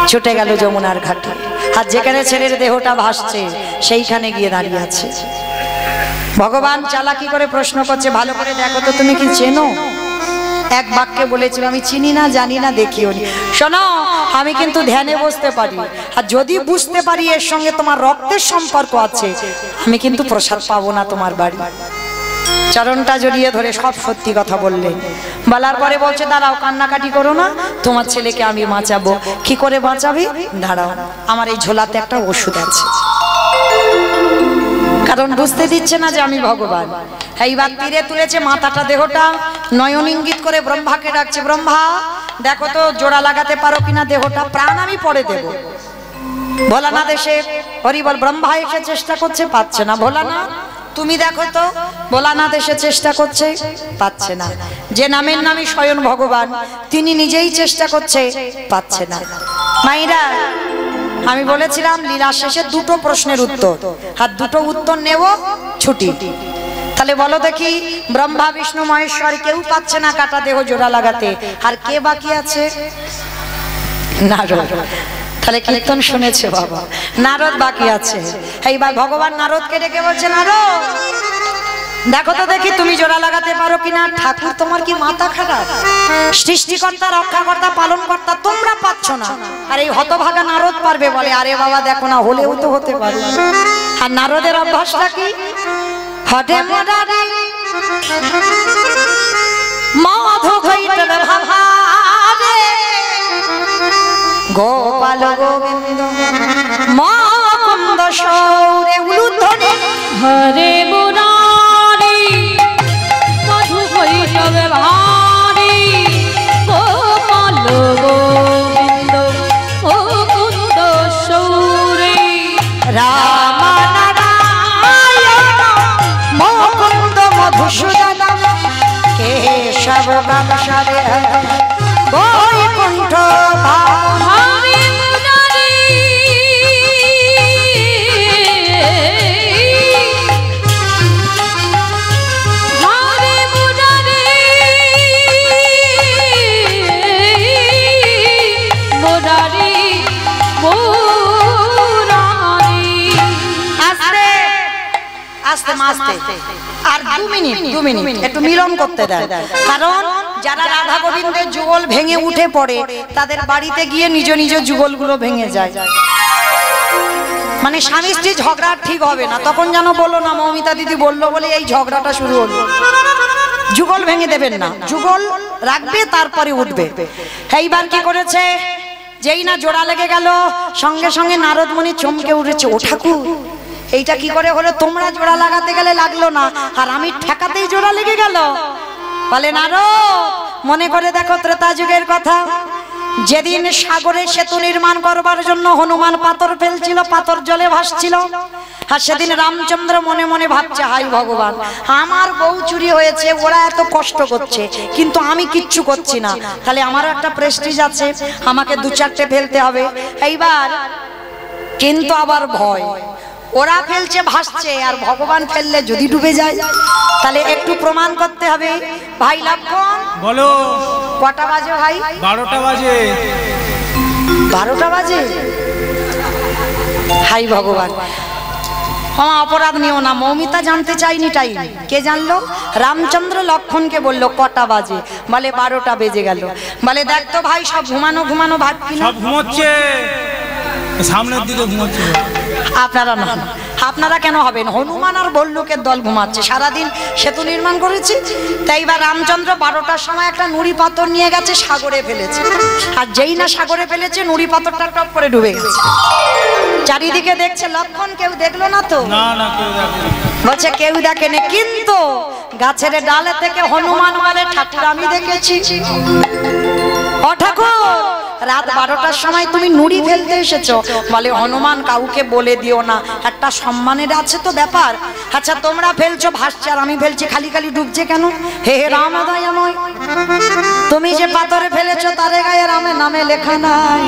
ছুটে গেল যমুনার ঘাটে, আর যেখানে ছেলের দেহটা ভাসছে সেইখানে গিয়ে দাঁড়িয়ে আছে। ভগবান চালাকি করে প্রশ্ন করছে, ভালো করে দেখো তো তুমি কি চেনো? এক বাক্যে বলেছিল, আমি চিনি না, জানি না, দেখিও নি। শোনো, আমি কিন্তু ধ্যানে বসতে পারি, আর যদি বুঝতে পারি এর সঙ্গে তোমার রক্তের সম্পর্ক আছে, আমি কিন্তু প্রসাদ পাবো না তোমার বাড়ি। চরণটা জড়িয়ে ধরে সব সত্যি কথা বললেন। বলার পরে বলছে, দাঁড়াও, কান্নাকাটি করো না, তোমার ছেলেকে আমি বাঁচাবো। কি করে বাঁচাবি? দাঁড়াও, আমার এই ঝোলাতে একটা ওষুধ আছে। কারণ বুঝতে দিচ্ছে না যে আমি ভগবান। এইবার তীরে তুলেছে মাথাটা, দেহটা নয়ন ইঙ্গিত করে ব্রহ্মাকে ডাকছে, ব্রহ্মা দেখো তো জোড়া লাগাতে পারো কিনা দেহটা, প্রাণ আমি পরে দেব। ভোলানাথ এসে হরিবল, ব্রহ্মা এসে চেষ্টা করছে, পাচ্ছে না। ভোলানাথ তুমি দেখো তো। ভোলানাথ এসে চেষ্টা করছে, পাচ্ছে না। যে নামের নামই স্বয়ং ভগবান, তিনি নিজেই চেষ্টা করছে, পাচ্ছে না। মাইরা, আমি বলেছিলাম লীলা শেষে দুটো প্রশ্নের উত্তর, আর দুটো উত্তর নেব, ছুটি। তাহলে বলো দেখি, ব্রহ্মা বিষ্ণু মহেশ্বর কেউ পাচ্ছে না কাটা দেহ জোড়া লাগাতে, আর কে বাকি আছে? নারদ। তাহলে কীর্তন শুনেছে বাবা, নারদ বাকি আছে। এইবার ভগবান নারদকে ডেকে বলছে, নারদ দেখো তো দেখি তুমি জোড়া লাগাতে পারো কিনা। ঠাকুর তোমার কি মাথা খারাপ? সৃষ্টিকর্তা, রক্ষাকর্তা, পালনকর্তা তোমরা পাচ্ছ না, আর এই হতভাগা নারদ পারবে? বলে, আরে বাবা দেখো না, হলেও তো হতে পারে। আর নারদের অভ্যাসটা কি? হটে মোডারি মাধো ঘইটর ভাভারে গোপাল গোবিন্দ মুকুন্দ সৌরে উলুধ্বনি হরে মুরারি মধু কৈতব ভারি গোপাল গোবিন্দ মুকুন্দ সৌরে সব কামসারে বৈকুণ্ঠ ধাম। হরে মুরারি হরে মুরারি মুরারি মুরারি। আস্তে আস্তে আস্তে আর 2 মিনিট একটু মিলন করতে দেন, কারণ যারা রাধা গোবিন্দের যুগল ভেঙে উঠে পড়ে তাদের বাড়িতে গিয়ে নিজ নিজ যুগলগুলো ভেঙে যায়। মানে স্বামী স্ত্রী ঝগড়া ঠিক হবে না, তখন যেন বলো না মৌমিতা দিদি বললো বলে এই ঝগড়াটা শুরু হলো। যুগল ভেঙে দেবেন না, যুগল রাখবে তারপরে উঠবে। এইবার কি করেছে, যেই না জোড়া লেগে গেল সঙ্গে সঙ্গে নারদ মুনি চমকে উঠেছে, ও ঠাকুর এইটা কি করে হলো, তোমরা জোড়া লাগাতে গেলে লাগলো না আর আমি ঠেকাতেই জোড়া লেগে গেল। বলে নারদ মনে করে দেখো ত্রেতা যুগের কথা, যেদিন সাগরে সেতু নির্মাণ করবার জন্য হনুমান পাথর ফেলছিল, পাথর জলে ভাসছিল, আর সেদিন রামচন্দ্র মনে মনে ভাবছে হাই ভগবান আমার বউ চুরি হয়েছে, ওরা এত কষ্ট করছে কিন্তু আমি কিচ্ছু করছি না, তাহলে আমারও একটা প্রেস্টিজ আছে, আমাকে 2-4টে ফেলতে হবে। এইবার কিন্তু আবার ভয়, ওরা ফেলছে ভাসছে আর ভগবান ফেললে যদি ডুবে যায়, তাহলে একটু প্রমাণ করতে হবে। ভাই লক্ষণ বলো। কটা বাজে ভাই? 12টা বাজে। 12টা বাজে? হাই ভগবান, অপরাধ নিও না, মৌমিতা জানতে চাইনি টাইম, কে জানলো? রামচন্দ্র লক্ষণকে বলল কটা বাজে, বলে 12টা বেজে গেল। বলে দেখ তো ভাই সব ঘুমানো ভাবছি না, সব ঘুমোচ্ছে, সামনের দিকে ঘুমোচ্ছে। আপনারা না, আপনারা কেন হবেন? হনুমান আর বল্লুকের দল ঘুমাচ্ছে, সারাদিন সেতু নির্মাণ করেছে। তাই এবার রামচন্দ্র 12টার সময় একটা নুড়ি পাথর নিয়ে গেছে, সাগরে ফেলেছে, আর যেই না সাগরে ফেলেছে নুড়ি পাথরটা টপ করে ডুবে গেছে। চারিদিকে দেখছে লক্ষণ, কেউ দেখলো না তো? না না কেউ দেখেনি। বলছে কেউ দেখেনি, কিন্তু গাছের ডালে থেকে হনুমান বলে ঠাকুর আমি দেখেছি। ও ঠাকুর রাত 12টার সময় তুমি নুড়ি ফেলতে এসেছো। বলে হনুমান কাউকে বলে দিও না, একটা সম্মানের আছে তো ব্যাপার। আচ্ছা তোমরা ফেলছো ভাসছে আর আমি ফেলছি, খালি খালি ডুবছে কেন? হে রাম দয়াময়, তুমি যে পাথরে ফেলেছো তারে গায়ে রামের নামে লেখা নাই,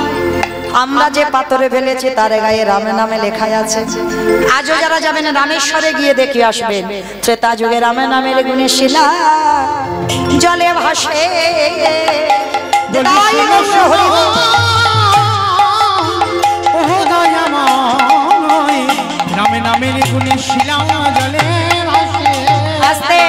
আমরা যে পাথরে ফেলেছি তারে গায়ে রামের নামে লেখাই আছে। আজও যারা যাবেন রামেশ্বরে গিয়ে দেখে আসবেন, ত্রেতা যুগে রামের নামের গুণে শিলা জলে ভাসে। নামে নামের গুণে শিলা জলে ভাসে। আস্তে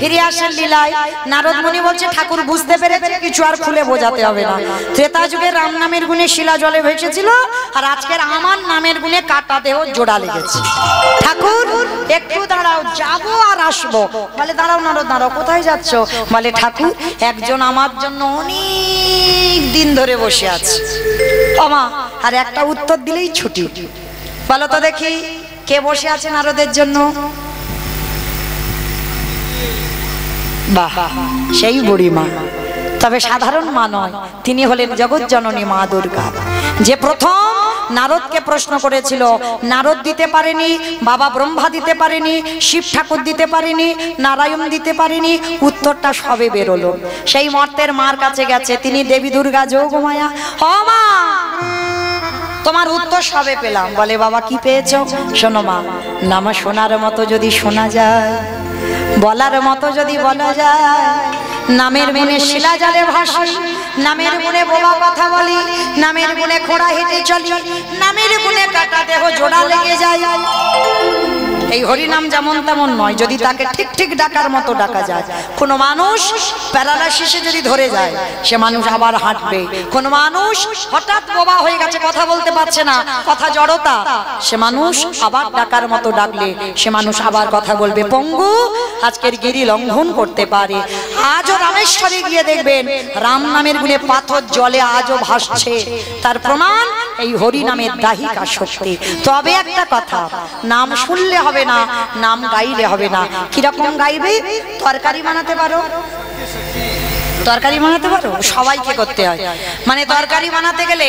ফিরে আসেন লীলায়। নারদ মুনি বলছে ঠাকুর বুঝতে পেরেছে, কিছু আর খুলে বোঝাতে হবে না। ত্রেতা যুগে রাম নামের গুণে শিলা জলে ভেসেছিল, আর আজকের আমার নামের গুণে কাটা দেহ জোড়া লেগেছে। ঠাকুর একটু দাঁড়াও, যাবো আর আসবো। বলে দাঁড়াও নারদ দাঁড়াও, কোথায় যাচ্ছ? বলে ঠাকুর একজন আমার জন্য অনেক দিন ধরে বসে আছে। ওমা, আর একটা উত্তর দিলেই ছুটি। বলো তো দেখি কে বসে আছে নারদের জন্য? বাহ, সেই বুড়ি মা, তবে সাধারণ মা নয়, তিনি হলেন জগৎ জননী মা দুর্গা, যে প্রথম নারদকে প্রশ্ন করেছিল। নারদ দিতে পারেনি, বাবা ব্রহ্মা দিতে পারেনি, শিব ঠাকুর দিতে পারেনি, নারায়ণ দিতে পারেনি, উত্তরটা সবে বেরোলো। সেই মর্তের মার কাছে গেছে, তিনি দেবী দুর্গা যোগমায়া। ও মা, তোমার উত্তর সবে পেলাম। বলে বাবা কি পেয়েছো? শোনো মা, নাম শোনার মতো যদি শোনা যায়, বলার মতো যদি বলা যায়, নামের গুণে শিলা জলে ভাসি, নামের গুণে বোবা কথা বলি, নামের গুণে খোঁড়া হেঁটে চলি, নামের গুণে কাটা দেহ জোড়া লেগে যায়। এই হরিনাম যেমন তেমন নয়, যদি তাকে ঠিক ঠিক ডাকার মতো ডাকা যায়। কোনো মানুষ প্যারালাইসিসে যদি ধরে যায়, সে মানুষ আবার হাঁটবে। কোনো মানুষ হঠাৎ বোবা হয়ে গেছে, কথা বলতে পারছে না, কথা জড়তা, সে মানুষ আবার ডাকার মতো ডাকলে সে মানুষ আবার কথা বলবে। পঙ্গু আজকের গিরি লঙ্ঘন করতে পারে। আজও রামেশ্বরে গিয়ে দেখবেন রাম নামের গুণে পাথর জলে আজও ভাসছে, তার প্রমাণ এই হরি নামের দাহিকা শক্তি। তবে একটা কথা, নাম শুনলে হবে না, নাম গাইলে হবে না। কিরকম গাইবে? তরকারি বানাতে পারো? তরকারি বানাতে পারো? সবাইকে করতে হয়। মানে তরকারি বানাতে গেলে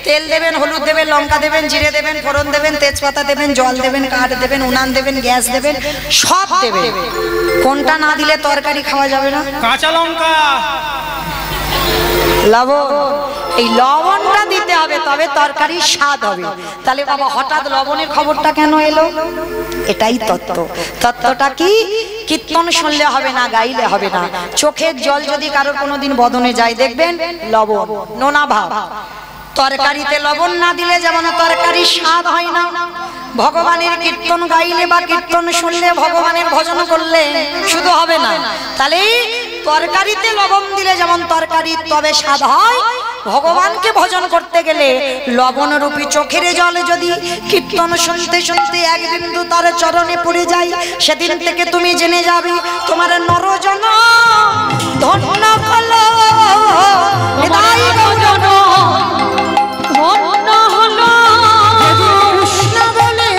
তেল দেবেন, হলুদ দেবেন, লঙ্কা দেবেন, জিরে দেবেন, ফোড়ন দেবেন, তেজপাতা দেবেন, জল দেবেন, কাঠ দেবেন, উনান দেবেন, গ্যাস দেবেন, সব দেবেন। কোনটা না দিলে তরকারি খাওয়া যাবে না? কাঁচা লঙ্কা, লবণ। এই লবণটা দিতে হবে, তবে তরকারির স্বাদ হবে। তাহলে বাবা হঠাৎ লবণের খবরটা কেন এলো? এটাই তত্ত্ব। তত্ত্বটা কি? কীর্তন শুনলে হবে না, গাইলে হবে না। চোখের জল যদি কারোর কোনোদিন বদনে যায়, দেখবেন লবণ, নোনা ভাব। তরকারিতে লবণ না দিলে যেমন তরকারির স্বাদ হয় না, ভগবানের কীর্তন গাইলে বা কীর্তন শুনলে, ভগবানের ভজন করলে শুধু হবে না। তাহলে তরকারিতে লবণ দিলে যেমন তরকারির তবে স্বাদ হয়, ভগবানকে ভজন করতে গেলে লবণ রূপী চোখের জল যদি কীর্তন শুনতে শুনতে এক বিন্দু তার চরণে পড়ে যায়, সেদিন থেকে তুমি জেনে যাবে তোমার নরজন ধন্য হলো। কৃষ্ণ বলে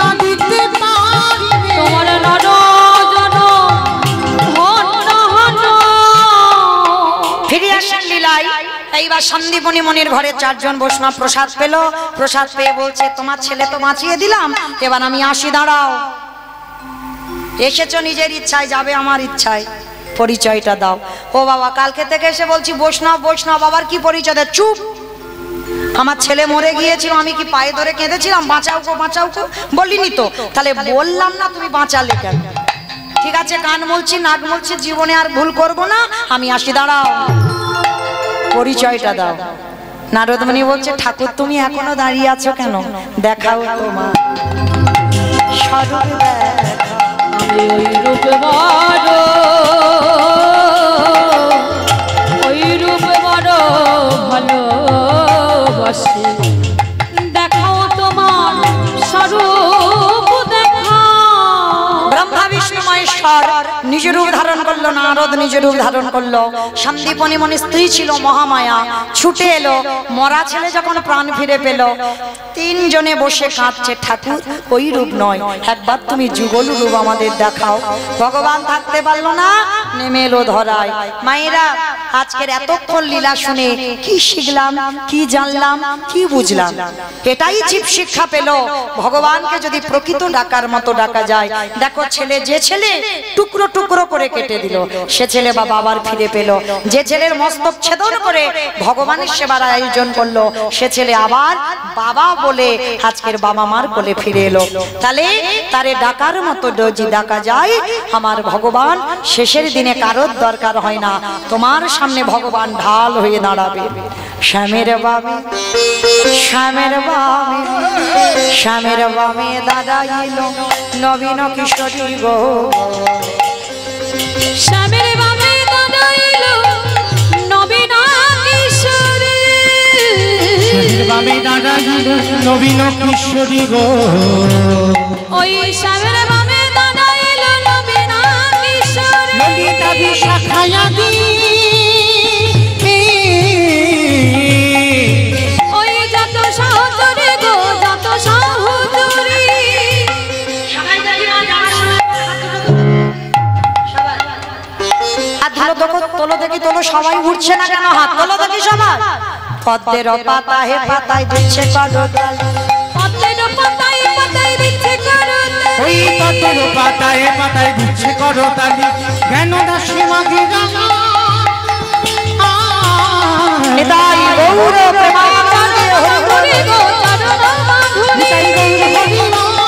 কাঁদিতে পারিবে। তোমার নরজন ফিরে আসেন লীলায়। এইবার সন্দীপনী মনির ঘরে 4 জন বৈষ্ণব প্রসাদ পেল। প্রসাদ পেয়ে বলছে, তোমার ছেলে তো বাঁচিয়ে দিলাম, এবার আমি আসি, দাঁড়াও। এসেছো নিজের ইচ্ছায়, যাবে আমার ইচ্ছায়, পরিচয়টা দাও। ও বাবা, কালকে থেকে এসে বলছি বৈষ্ণব বৈষ্ণব, আবার কি পরিচয় দেয়? চুপ। আমার ছেলে মরে গিয়েছিল, আমি কি পায়ে ধরে কেঁদেছিলাম বাঁচাও গো বাঁচাও গো? বলিনি তো। তাহলে বললাম না, তুমি বাঁচালে কেন? ঠিক আছে, কান মুলছি, নাক মুলছি, জীবনে আর ভুল করব না, আমি আসি, দাঁড়াও, পরিচয়টা দাও। নারদমণি বলছে, ঠাকুর তুমি এখনো দাঁড়িয়ে আছো কেন? দেখাও তোমার স্বরূপ দেখা। ওই রূপ বড়, ওই রূপ বড় ভালোবাসি, দেখাও তোমার স্বরূপ দেখাও। ব্রহ্মা বিষ্ণু মহেশ্বর নিজ রূপ ধারণ করলো, নারদ নিজ রূপ ধারণ করলো। সন্দীপনী মনি স্ত্রী ছিল মহামায়া, ছুটে এলো। মরা ছেলে যখন প্রাণ ফিরে পেল, 3 জনে বসে কাঁদছে, ঠাকুর ওই রূপ নয়, একবার তুমি যুগল রূপ আমাদের দেখাও। ভগবান থাকতে পারলো না, নেমে এলো ধরায়। মায়েরা, আজকের এতক্ষণ লীলা শুনে কি শিখলাম, কি জানলাম, কি বুঝলাম? এটাই জীব শিক্ষা পেল, ভগবানকে যদি প্রকৃত ডাকার মতো ডাকা যায়। দেখো ছেলে, যে ছেলে টুকরো টুকরো করে কেটে দিল, সে ছেলে বাবা আবার ফিরে পেল। যে ছেলের মস্তক ছেদন করে ভগবানের সেবার আয়োজন করলো, সে ছেলে আবার বাবা বলে আজকের বাবা মার কোলে ফিরে এলো। তাহলে তারে ডাকার মতো যদি ডাকা যায়, আমার ভগবান শেষের দিনে কারোর দরকার হয় না, তোমার সামনে ভগবান ঢাল হয়ে দাঁড়াবে। শ্যামের বামে, শ্যামের বামে, শ্যামের বামে দাঁড়াইল নবীন কিশোরী গো। শ্যামের বামে দাঁড়াইল নবীন কিশোরী, শ্যামের বামে দাঁড়াইল নবীন কিশোরী গো। ওই শ্যামের বামে দাঁড়াইল নবীন কিশোরী। ললিতা বিশাখায়াদি ওই যত সহচরী গো, যত সহচরী। হাত তোলো দেখি, তোলো, সবাই উঠছে না কেন? হাত তোলো দেখি সবাই। পদ্মের পাতা হে পাতায় দিচ্ছে করতাল, পদ্মের পাতায় পাতায় দিচ্ছে করতাল। ওই পদ্মের পাতায় পাতায় দিচ্ছে করতালি, জ্ঞান দাসী মাগে গানা। নিতাই গৌর প্রেমানন্দে হরি বল। হরি গো চরণ মাধুরী, নিতাই গৌর হরি বল।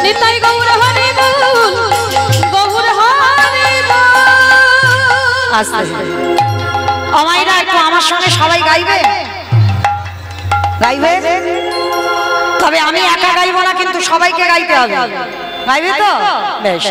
নিতাই গৌর হরি বল, গৌর হরি বল। আস্তে আমাইরা একটু আমার সঙ্গে সবাই গাইবে, গাইবে। তবে আমি একা গাইবো না, কিন্তু সবাইকে গাইতে হবে। গাইবে তো? বেশ।